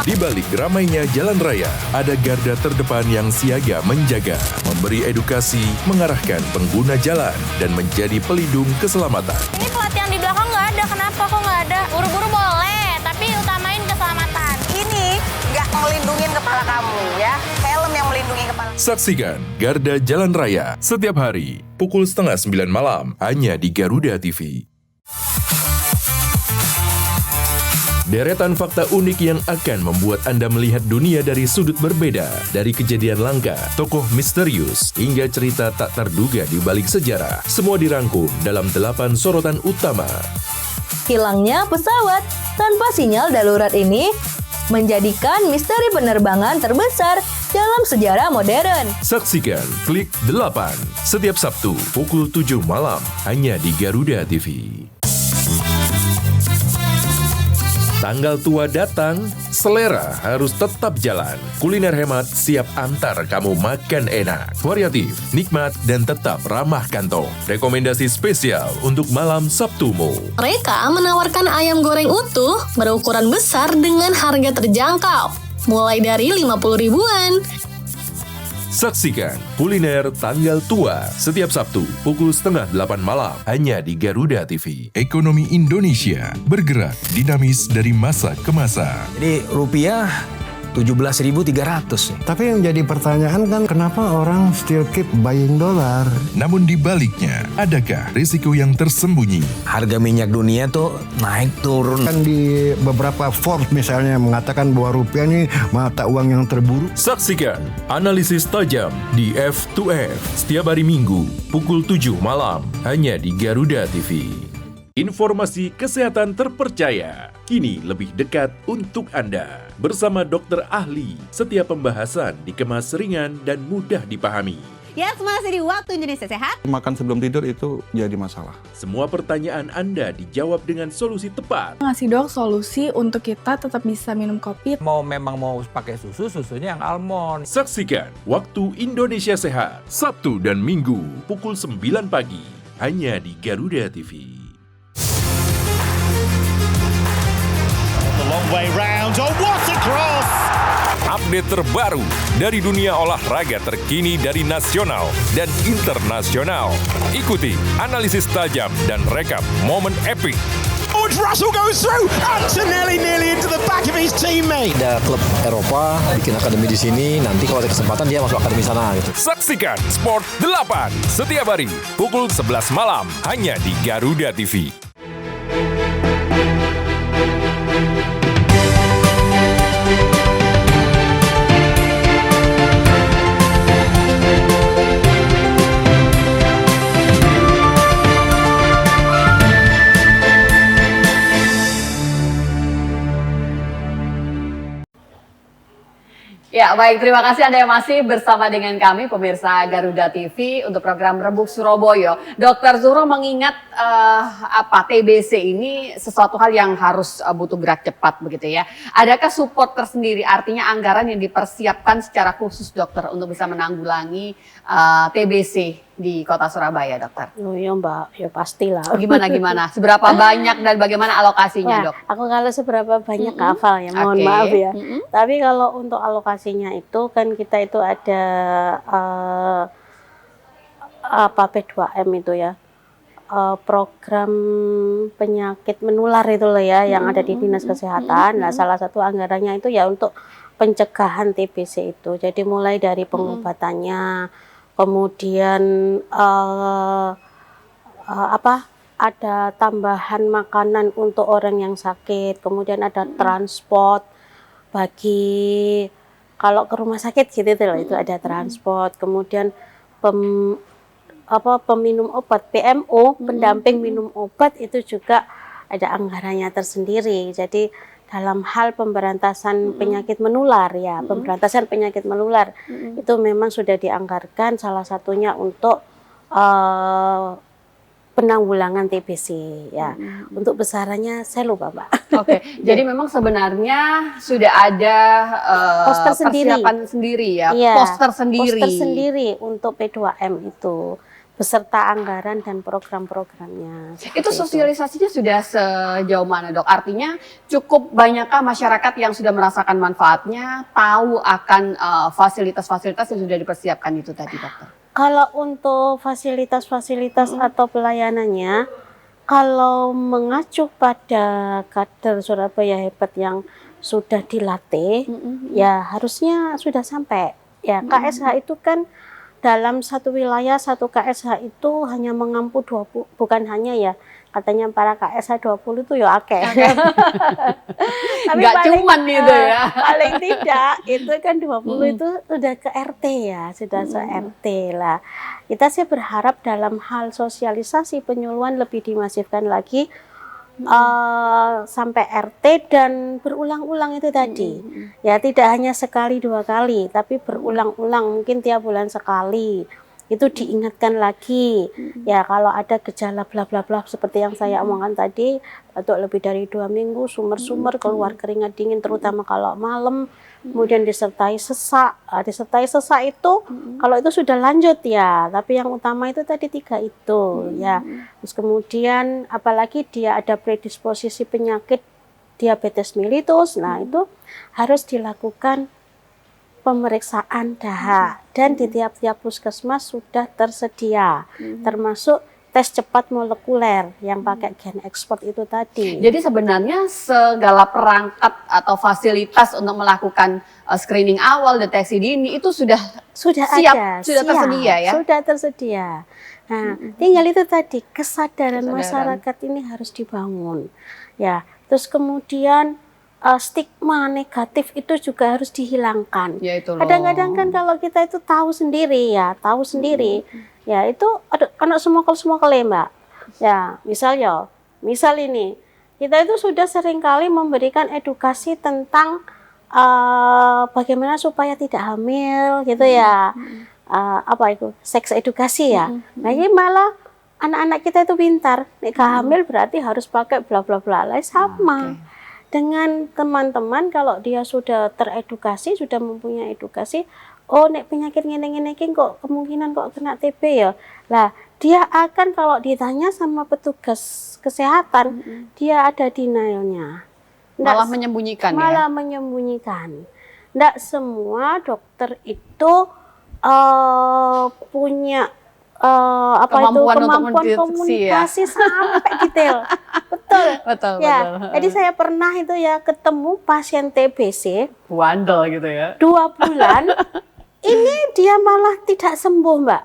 Di balik ramainya jalan raya, ada garda terdepan yang siaga menjaga, memberi edukasi, mengarahkan pengguna jalan, dan menjadi pelindung keselamatan. Ini pelatihan di belakang nggak ada, kenapa kok nggak ada? Buru-buru boleh, tapi utamain keselamatan. Ini nggak ngelindungin kepala kamu ya, helm yang melindungi kepala. Saksikan Garda Jalan Raya setiap hari, pukul 8:30 malam, hanya di Garuda TV. Deretan fakta unik yang akan membuat Anda melihat dunia dari sudut berbeda, dari kejadian langka, tokoh misterius, hingga cerita tak terduga di balik sejarah. Semua dirangkum dalam 8 sorotan utama. Hilangnya pesawat tanpa sinyal darurat ini menjadikan misteri penerbangan terbesar dalam sejarah modern. Saksikan Klik 8 setiap Sabtu pukul 7 malam, hanya di Garuda TV. Tanggal tua datang, selera harus tetap jalan. Kuliner hemat siap antar kamu makan enak, variatif, nikmat, dan tetap ramah kantong. Rekomendasi spesial untuk malam Sabtumu. Mereka menawarkan ayam goreng utuh berukuran besar dengan harga terjangkau, mulai dari 50 ribuan. Saksikan kuliner tanggal tua setiap Sabtu pukul 7:30 malam hanya di Garuda TV. Ekonomi Indonesia bergerak dinamis dari masa ke masa. Jadi rupiah 17.300. Tapi yang jadi pertanyaan kan kenapa orang still keep buying dolar? Namun di baliknya, adakah risiko yang tersembunyi? Harga minyak dunia tuh naik turun. Kan di beberapa Forbes misalnya mengatakan bahwa rupiah ini mata uang yang terburuk. Saksikan analisis tajam di F2F setiap hari Minggu pukul 7 malam hanya di Garuda TV. Informasi kesehatan terpercaya kini lebih dekat untuk Anda. Bersama dokter ahli, setiap pembahasan dikemas ringan dan mudah dipahami. Ya, masih di Waktu Indonesia Sehat. Makan sebelum tidur itu jadi masalah. Semua pertanyaan Anda dijawab dengan solusi tepat. Ngasih dok solusi untuk kita tetap bisa minum kopi. Memang mau pakai susu, susunya yang almond. Saksikan Waktu Indonesia Sehat, Sabtu dan Minggu pukul 9 pagi, hanya di Garuda TV. Long way round. Oh, what a cross! Update terbaru dari dunia olahraga terkini dari nasional dan internasional. Ikuti analisis tajam dan rekap momen epik. George Russell goes through. Antonelli nearly into the back of his teammate. Ada klub Eropa bikin akademi di sini. Nanti kalau ada kesempatan dia masuk akademi sana gitu. Saksikan Sport 8 setiap hari pukul 11 malam hanya di Garuda TV. Ya, baik. Terima kasih Anda yang masih bersama dengan kami, pemirsa Garuda TV, untuk program Rembuk Surabaya. Dr. Zuhro mengingat TBC ini sesuatu hal yang harus butuh gerak cepat begitu ya. Adakah support tersendiri, artinya anggaran yang dipersiapkan secara khusus dokter untuk bisa menanggulangi TBC di Kota Surabaya, dokter? Oh iya Mbak, ya pastilah. Gimana? Seberapa banyak dan bagaimana alokasinya, dok? Aku kalau seberapa banyak nggak hafal ya, mohon maaf ya. Tapi kalau untuk alokasinya itu kan kita itu ada P2M itu ya, program penyakit menular itu loh ya, yang ada di Dinas Kesehatan. Nah, salah satu anggarannya itu ya untuk pencegahan TBC itu. Jadi mulai dari pengobatannya, kemudian ada tambahan makanan untuk orang yang sakit, kemudian ada transport bagi kalau ke rumah sakit gitu loh, itu ada transport, kemudian peminum obat PMO, pendamping minum obat itu juga ada anggarannya tersendiri. Jadi dalam hal pemberantasan penyakit menular ya, pemberantasan penyakit menular itu memang sudah dianggarkan salah satunya untuk penanggulangan TBC ya. Untuk besarannya saya lupa, Mbak. Oke, jadi memang sebenarnya sudah ada poster persiapan sendiri ya, iya, poster sendiri untuk P2M itu, beserta anggaran dan program-programnya. Itu sosialisasinya sudah sejauh mana, dok? Artinya cukup banyakkah masyarakat yang sudah merasakan manfaatnya, tahu akan fasilitas-fasilitas yang sudah dipersiapkan itu tadi, dokter? Kalau untuk fasilitas-fasilitas atau pelayanannya, kalau mengacu pada kader Surabaya Hebat yang sudah dilatih, ya harusnya sudah sampai. Ya, KSH itu kan dalam satu wilayah, satu KSH itu hanya mengampu 20, bukan hanya ya, katanya para KSH 20 itu ya akeh. Tapi nggak cuman itu ya. Paling tidak, itu kan 20 itu sudah ke RT ya, sudah se-RT lah. Kita sih berharap dalam hal sosialisasi penyuluhan lebih dimasifkan lagi, sampai RT dan berulang-ulang itu tadi. Ya tidak hanya sekali dua kali, tapi berulang-ulang, mungkin tiap bulan sekali. itu diingatkan lagi. Ya kalau ada gejala bla bla bla seperti yang saya omongkan tadi, batuk lebih dari 2 minggu, sumber-sumber, keluar keringat dingin terutama kalau malam, kemudian disertai sesak. Disertai sesak itu kalau itu sudah lanjut ya, tapi yang utama itu tadi 3 itu ya. Terus kemudian apalagi dia ada predisposisi penyakit diabetes mellitus, nah itu harus dilakukan pemeriksaan dahak dan di tiap-tiap puskesmas sudah tersedia, termasuk tes cepat molekuler yang pakai gen ekspor itu tadi. Jadi sebenarnya segala perangkat atau fasilitas untuk melakukan screening awal, deteksi dini itu sudah siap, sudah tersedia ya? Sudah tersedia. Nah, tinggal itu tadi kesadaran masyarakat ini harus dibangun. Ya, terus kemudian stigma negatif itu juga harus dihilangkan. Ya, itu loh. Kadang-kadang kan kalau kita itu tahu sendiri ya, ya itu anak semua ya Mbak. Ya, misal ini, kita itu sudah seringkali memberikan edukasi tentang bagaimana supaya tidak hamil gitu ya. Apa itu? Seks edukasi ya. Nah, ini malah anak-anak kita itu pintar. Nek hamil berarti harus pakai bla bla bla. Lah sama. Dengan teman-teman kalau dia sudah teredukasi, sudah mempunyai edukasi, oh nek penyakit ngene-ngene kok kemungkinan kok kena TB ya. Lah, dia akan kalau ditanya sama petugas kesehatan, dia ada denialnya. Malah menyembunyikan Malah menyembunyikan. Nggak semua dokter itu punya kemampuan komunikasi sampai detail. Betul. Jadi saya pernah itu ya ketemu pasien TBC bandel gitu ya. 2 bulan ini dia malah tidak sembuh Mbak.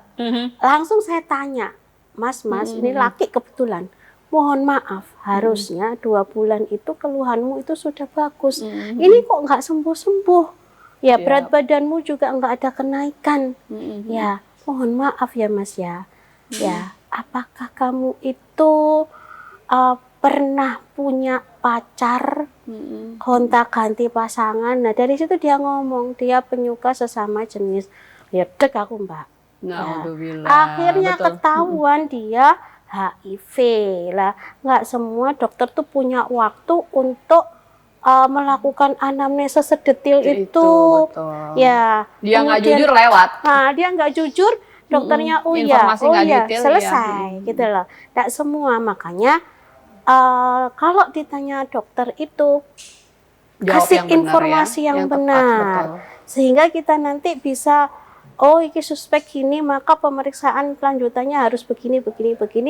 Langsung saya tanya, Mas, ini laki kebetulan. Mohon maaf, harusnya 2 bulan itu keluhanmu itu sudah bagus. Ini kok nggak sembuh-sembuh. Ya, berat badanmu juga nggak ada kenaikan. Ya, mohon maaf ya Mas ya. Ya, apakah kamu itu pernah punya pacar, gonta-ganti pasangan? Nah, dari situ dia ngomong, dia penyuka sesama jenis. Ya, dek aku Mbak. Ya. Akhirnya ketahuan dia HIV. Lah, nggak semua dokter tuh punya waktu untuk melakukan anamnesa sedetil itu. Ya, dia nggak jujur lewat. Nah, dia nggak jujur, dokternya selesai gitu loh. Nggak semua, makanya kalau ditanya dokter itu kasih informasi yang benar, sehingga kita nanti bisa ini suspek gini, maka pemeriksaan lanjutannya harus begini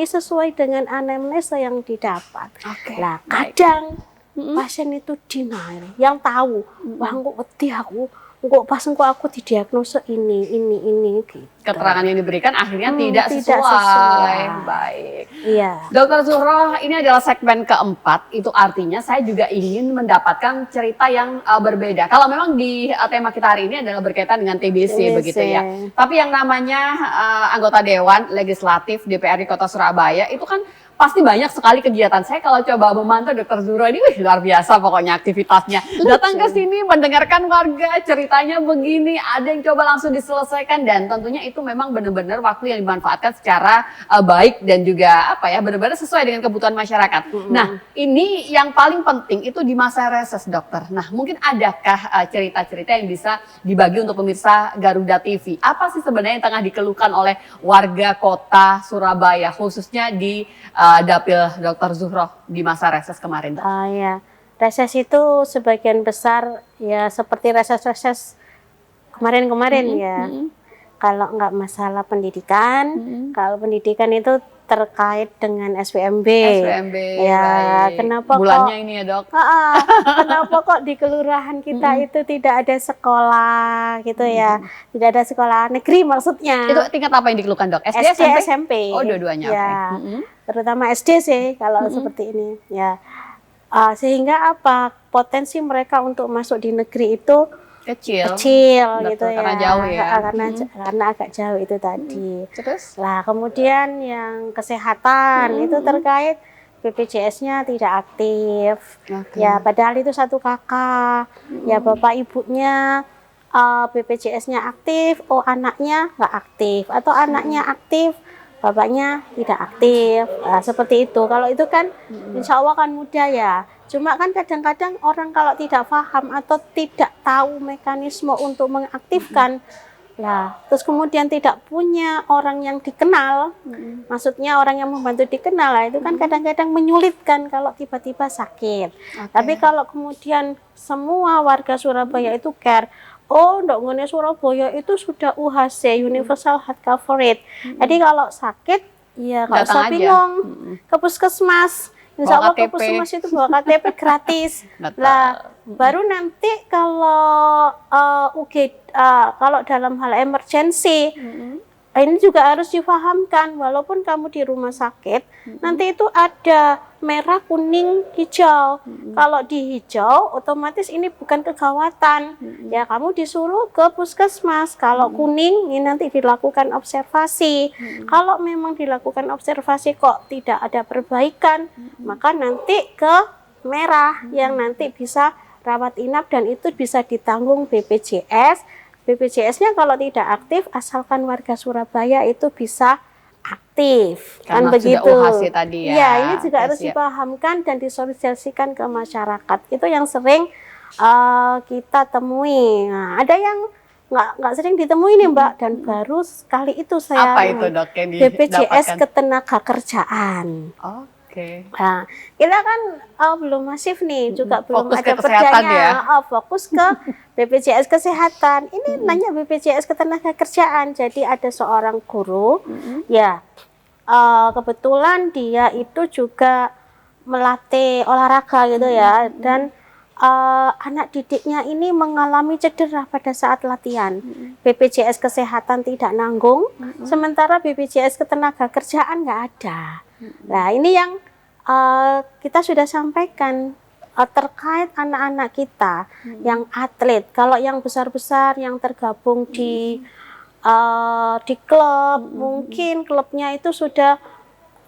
sesuai dengan anamnesa yang didapat. Nah, kadang pasien itu denial, yang tahu, wah kok wedi aku, kok aku didiagnosa ini gitu. Keterangan yang diberikan akhirnya tidak sesuai. Baik. Iya. Dokter Zuhroh, ini adalah segmen keempat, itu artinya saya juga ingin mendapatkan cerita yang berbeda. Kalau memang di tema kita hari ini adalah berkaitan dengan TBC begitu ya. Tapi yang namanya anggota Dewan Legislatif DPRD Kota Surabaya itu kan pasti banyak sekali kegiatan. Saya kalau coba memantau Dokter Zuhroh ini luar biasa pokoknya aktivitasnya. Datang ke sini mendengarkan warga ceritanya begini, ada yang coba langsung diselesaikan, dan tentunya itu memang benar-benar waktu yang dimanfaatkan secara baik dan juga benar-benar sesuai dengan kebutuhan masyarakat. Nah, ini yang paling penting itu di masa reses, dokter. Nah, mungkin adakah cerita-cerita yang bisa dibagi untuk pemirsa Garuda TV? Apa sih sebenarnya yang tengah dikeluhkan oleh warga kota Surabaya, khususnya di dapil Dokter Zuhroh di masa reses kemarin? Ya, reses itu sebagian besar ya seperti reses-reses kemarin-kemarin ya. Kalau nggak masalah pendidikan, kalau pendidikan itu terkait dengan SPMB. Ya, baik. Kenapa bulannya kok, ini ya dok? Kenapa kok di kelurahan kita itu tidak ada sekolah gitu ya? Tidak ada sekolah negeri maksudnya. Itu tingkat apa yang dikeluhkan dok? SD, SMP? Oh, dua-duanya. Ya, terutama SD sih kalau seperti ini. Ya, sehingga potensi mereka untuk masuk di negeri itu kecil gitu ya, karena jauh ya, karena agak jauh itu tadi. Terus lah kemudian yang kesehatan itu terkait BPJS-nya tidak aktif. Ya padahal itu satu kakak, ya bapak ibunya BPJS-nya aktif, oh anaknya nggak aktif, atau anaknya aktif, bapaknya tidak aktif. Nah, seperti itu. Kalau itu kan insya Allah kan mudah ya. Cuma kan kadang-kadang orang kalau tidak paham atau tidak tahu mekanisme untuk mengaktifkan, lah terus kemudian tidak punya orang yang dikenal, maksudnya orang yang membantu dikenal, lah itu kan kadang-kadang menyulitkan kalau tiba-tiba sakit. Tapi kalau kemudian semua warga Surabaya itu care, oh ndok ngene Surabaya itu sudah UHC, Universal Health Coverage. Jadi kalau sakit ya nggak usah bingung, ke puskesmas. Insya Allah ke puskesmas itu bawa KTP gratis. Lah baru nanti kalau kalau dalam hal emergency, ini juga harus dipahamkan, walaupun kamu di rumah sakit, nanti itu ada merah, kuning, hijau. Kalau di hijau, otomatis ini bukan kegawatan. Ya kamu disuruh ke puskesmas. Kalau kuning, ini nanti dilakukan observasi. Kalau memang dilakukan observasi kok tidak ada perbaikan, maka nanti ke merah yang nanti bisa rawat inap dan itu bisa ditanggung BPJS. BPJS-nya kalau tidak aktif, asalkan warga Surabaya itu bisa aktif. Karena kan begitu. UHC tadi ya. Ya, ini juga harus dipahamkan dan disosialisasikan ke masyarakat. Itu yang sering kita temui. Nah, ada yang nggak sering ditemui nih Mbak, dan baru sekali itu saya apa itu dok yang BPJS Ketenagakerjaan. Nah, kita kan belum masif nih, juga belum fokus ada perdanya ya. Fokus ke BPJS Kesehatan. Ini nanya BPJS Ketenagakerjaan. Jadi ada seorang guru, ya kebetulan dia itu juga melatih olahraga gitu ya, dan anak didiknya ini mengalami cedera pada saat latihan. BPJS Kesehatan tidak nanggung, sementara BPJS Ketenagakerjaan nggak ada. Nah ini yang kita sudah sampaikan terkait anak-anak kita yang atlet. Kalau yang besar-besar yang tergabung di klub, mungkin klubnya itu sudah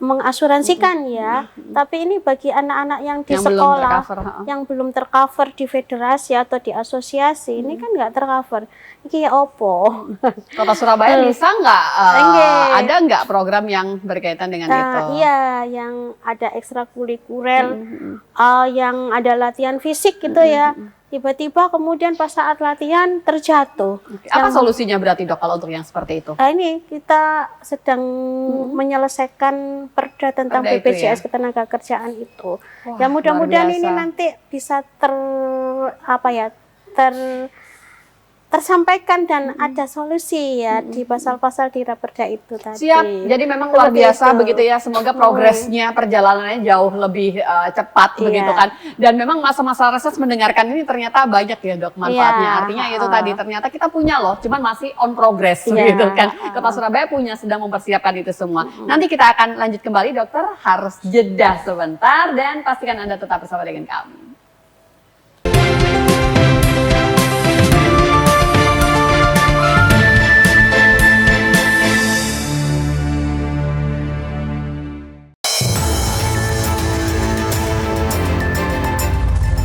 mengasuransikan ya, tapi ini bagi anak-anak yang di sekolah yang belum tercover di federasi atau di asosiasi, ini kan nggak tercover. Ini ya opo. Kota Surabaya bisa nggak ada nggak program yang berkaitan dengan itu? Iya, yang ada ekstrakurikuler, yang ada latihan fisik gitu ya. Tiba-tiba kemudian pas saat latihan terjatuh. Apa solusinya berarti dok kalau untuk yang seperti itu? Nah, ini kita sedang menyelesaikan perda tentang BPJS Ketenagakerjaan itu. Wah, ya mudah-mudahan ini nanti bisa tersampaikan dan ada solusi ya di pasal-pasal di Raperda itu tadi. Siap, jadi memang luar biasa begitu ya. Semoga progresnya, perjalanannya jauh lebih cepat begitu kan. Dan memang masa-masa reses mendengarkan ini ternyata banyak ya dok manfaatnya. Artinya itu tadi ternyata kita punya loh, cuman masih on progress gitu kan. Kota Surabaya sedang mempersiapkan itu semua. Nanti kita akan lanjut kembali dokter, harus jeda sebentar dan pastikan Anda tetap bersama dengan kami.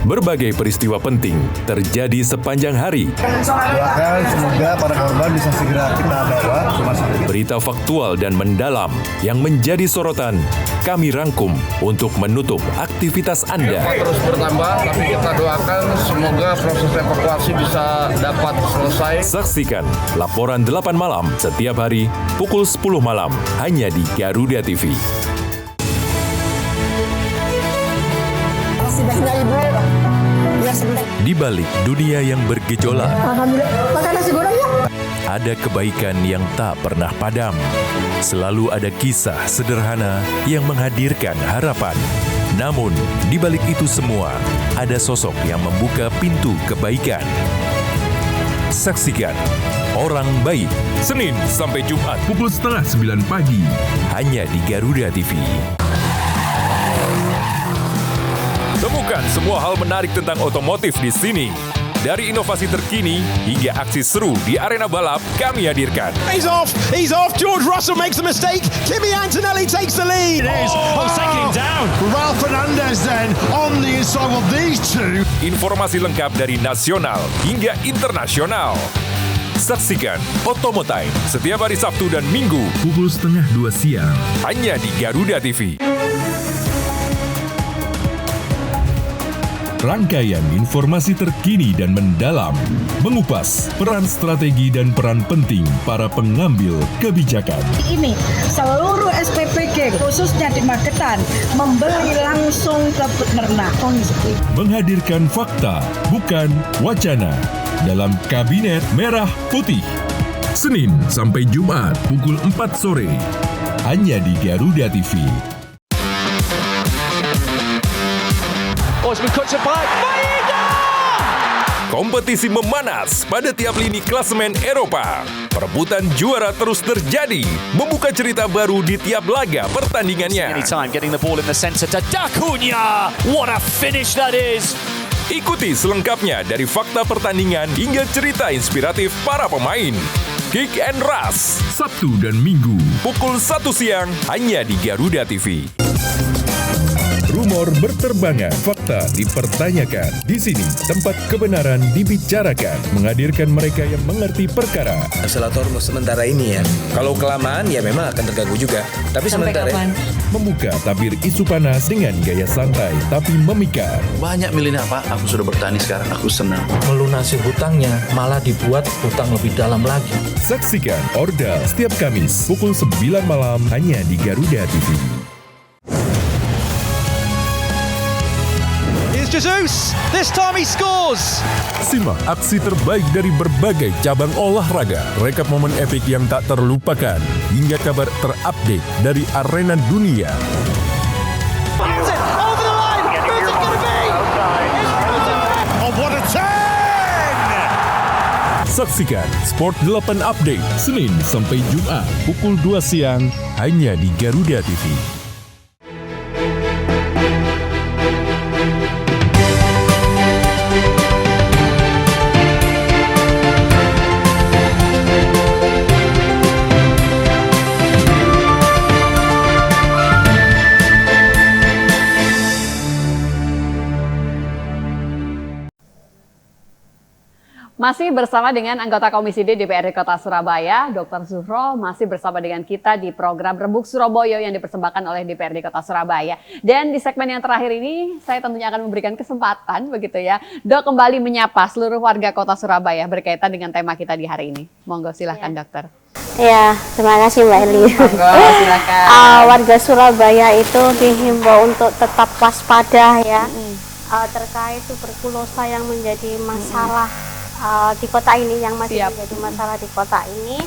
Berbagai peristiwa penting terjadi sepanjang hari. Doakan semoga para korban bisa segera kita bawa ke rumah sakit. Berita faktual dan mendalam yang menjadi sorotan kami rangkum untuk menutup aktivitas Anda. Terus bertambah, tapi kita doakan semoga proses evakuasi bisa dapat selesai. Saksikan laporan 8 malam setiap hari pukul 10 malam hanya di Garuda TV. Di balik dunia yang bergejolak, ada kebaikan yang tak pernah padam. Selalu ada kisah sederhana yang menghadirkan harapan. Namun, di balik itu semua, ada sosok yang membuka pintu kebaikan. Saksikan Orang Baik, Senin sampai Jumat pukul 8:30 pagi, hanya di Garuda TV. Temukan semua hal menarik tentang otomotif di sini. Dari inovasi terkini hingga aksi seru di arena balap, kami hadirkan. He's off, George Russell makes a mistake, Kimi Antonelli takes the lead. It is, taking him down. Ralph Fernandez then on the inside of these two. informasi lengkap dari nasional hingga internasional. Saksikan Otomotive setiap hari Sabtu dan Minggu pukul 1:30 siang hanya di Garuda TV. Rangkaian informasi terkini dan mendalam, mengupas peran strategi dan peran penting para pengambil kebijakan. Ini seluruh SPPG khususnya di Magetan membeli langsung ke peternak. Menghadirkan fakta, bukan wacana, dalam Kabinet Merah Putih. Senin sampai Jumat pukul 4 sore hanya di Garuda TV. Kompetisi memanas pada tiap lini klasemen Eropa. Perebutan juara terus terjadi, membuka cerita baru di tiap laga pertandingannya. Ikuti selengkapnya dari fakta pertandingan hingga cerita inspiratif para pemain. Kick and Rush, Sabtu dan Minggu, pukul 1 siang hanya di Garuda TV. Rumor berterbangan, fakta dipertanyakan. Di sini tempat kebenaran dibicarakan, menghadirkan mereka yang mengerti perkara. Akselerator sementara ini ya. Kalau kelamaan ya memang akan terganggu juga. Tapi sampai sementara kapan? Membuka tabir isu panas dengan gaya santai tapi memikat. Banyak milenial, Pak. Aku sudah bertani sekarang, aku senang. Melunasi hutangnya malah dibuat hutang lebih dalam lagi. Saksikan Ordal setiap Kamis pukul 9 malam hanya di Garuda TV. Jesus, this time he scores. Simak aksi terbaik dari berbagai cabang olahraga, rekap momen epik yang tak terlupakan, hingga kabar terupdate dari arena dunia. Oh, what a turn! Saksikan Sport 8 Update Senin sampai Jumat pukul 2 siang hanya di Garuda TV. Masih bersama dengan anggota Komisi D DPRD Kota Surabaya, Dr. Zuhro, masih bersama dengan kita di program Rembuk Surabaya yang dipersembahkan oleh DPRD Kota Surabaya. Dan di segmen yang terakhir ini, saya tentunya akan memberikan kesempatan, begitu ya, Dok kembali menyapa seluruh warga Kota Surabaya berkaitan dengan tema kita di hari ini. Monggo silahkan, Dokter. Ya, terima kasih Mbak Eli. Monggo, silakan. Warga Surabaya itu dihimbau untuk tetap waspada ya, terkait tuberkulosa yang menjadi masalah di kota ini, yang masih menjadi masalah di kota ini.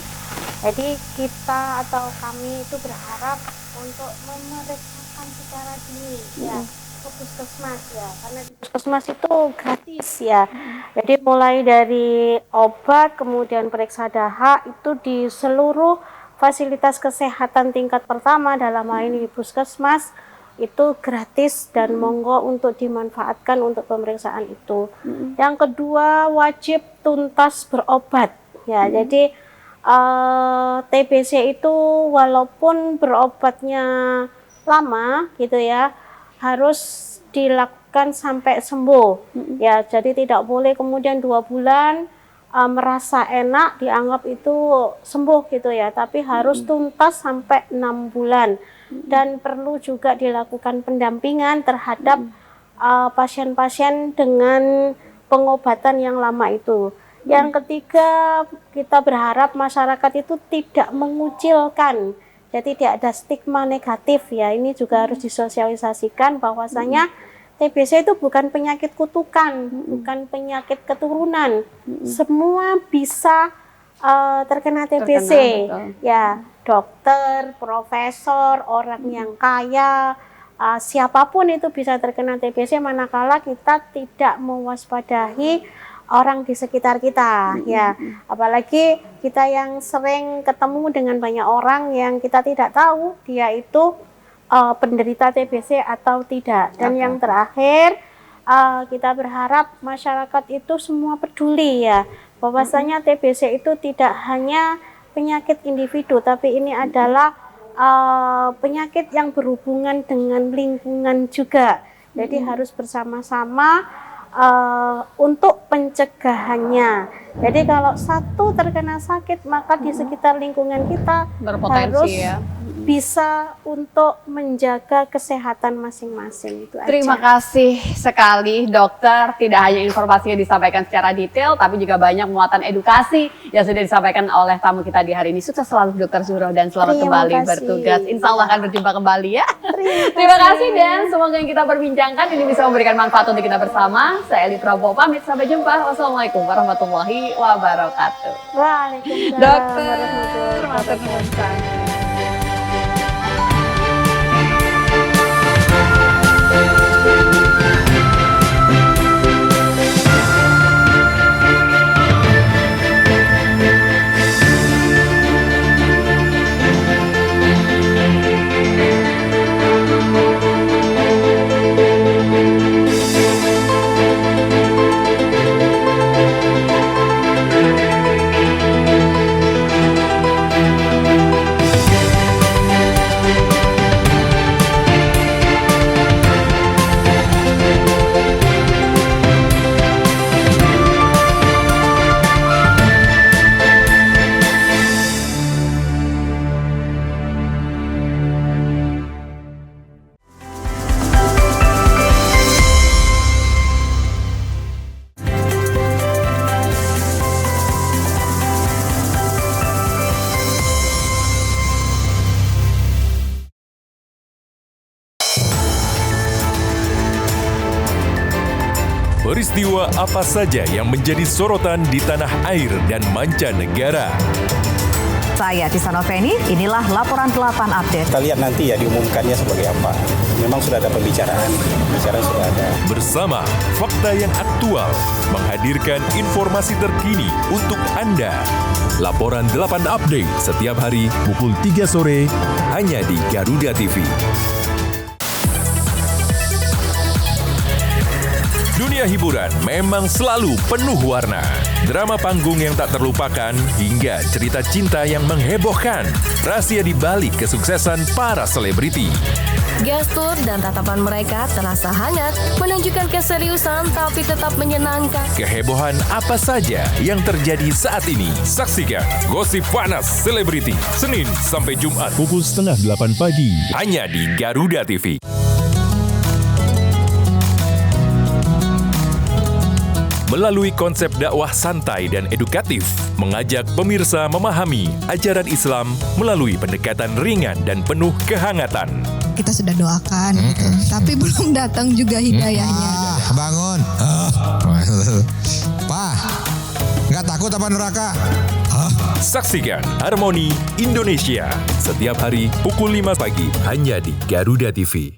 Jadi kita atau kami itu berharap untuk memeriksakan secara dini ya ke puskesmas ya, karena di puskesmas itu gratis ya. Jadi mulai dari obat, kemudian periksa dahak itu di seluruh fasilitas kesehatan tingkat pertama, dalam hal ini di puskesmas itu gratis dan monggo untuk dimanfaatkan untuk pemeriksaan itu. Yang kedua, wajib tuntas berobat ya. Jadi TBC itu walaupun berobatnya lama gitu ya, harus dilakukan sampai sembuh ya. Jadi tidak boleh kemudian 2 bulan merasa enak dianggap itu sembuh gitu ya, tapi harus tuntas sampai 6 bulan. Dan perlu juga dilakukan pendampingan terhadap pasien-pasien dengan pengobatan yang lama itu. Yang ketiga, kita berharap masyarakat itu tidak mengucilkan, jadi tidak ada stigma negatif ya. Ini juga harus disosialisasikan bahwasanya TBC itu bukan penyakit kutukan, bukan penyakit keturunan. Semua bisa terkena TBC ya. Dokter, profesor, orang yang kaya, siapapun itu bisa terkena TBC manakala kita tidak mewaspadai orang di sekitar kita ya. Apalagi kita yang sering ketemu dengan banyak orang yang kita tidak tahu dia itu penderita TBC atau tidak. Dan yang terakhir, kita berharap masyarakat itu semua peduli ya, bahwasanya TBC itu tidak hanya penyakit individu, tapi ini adalah penyakit yang berhubungan dengan lingkungan juga. Jadi harus bersama-sama untuk pencegahannya. Jadi kalau satu terkena sakit, maka di sekitar lingkungan kita berpotensi harus ya. bisa untuk menjaga kesehatan masing-masing. Itu Terima aja. kasih sekali dokter, tidak hanya informasi yang disampaikan secara detail, tapi juga banyak muatan edukasi yang sudah disampaikan oleh tamu kita di hari ini. Sukses selalu Dr. Zuhro dan selamat Terima kembali kasih. bertugas. Insya Allah akan berjumpa kembali ya. Terima kasih dan semoga yang kita perbincangkan ini bisa memberikan manfaat untuk kita bersama. Saya Eli Prabowo pamit, sampai jumpa. Wassalamualaikum warahmatullahi wabarakatuh. Waalaikumsalam Dokter, warahmatullahi wabarakatuh. Peristiwa apa saja yang menjadi sorotan di tanah air dan mancanegara? Saya Tisa Noveni, inilah laporan 8 update. Kita lihat nanti ya diumumkannya sebagai apa. Memang sudah ada pembicaraan sudah ada. Bersama fakta yang aktual, menghadirkan informasi terkini untuk Anda. Laporan 8 update setiap hari pukul 3 sore hanya di Garuda TV. Dunia hiburan memang selalu penuh warna. Drama panggung yang tak terlupakan hingga cerita cinta yang menghebohkan. Rahasia di balik kesuksesan para selebriti. Gestur dan tatapan mereka terasa hangat, menunjukkan keseriusan tapi tetap menyenangkan. Kehebohan apa saja yang terjadi saat ini? Saksikan Gosip Panas Selebriti, Senin sampai Jumat pukul 7:30 pagi. Hanya di Garuda TV. Melalui konsep dakwah santai dan edukatif, mengajak pemirsa memahami ajaran Islam melalui pendekatan ringan dan penuh kehangatan. Kita sudah doakan, tapi belum datang juga hidayahnya. Bangun. Pak, nggak takut apa neraka? Saksikan Harmoni Indonesia setiap hari pukul 5 pagi hanya di Garuda TV.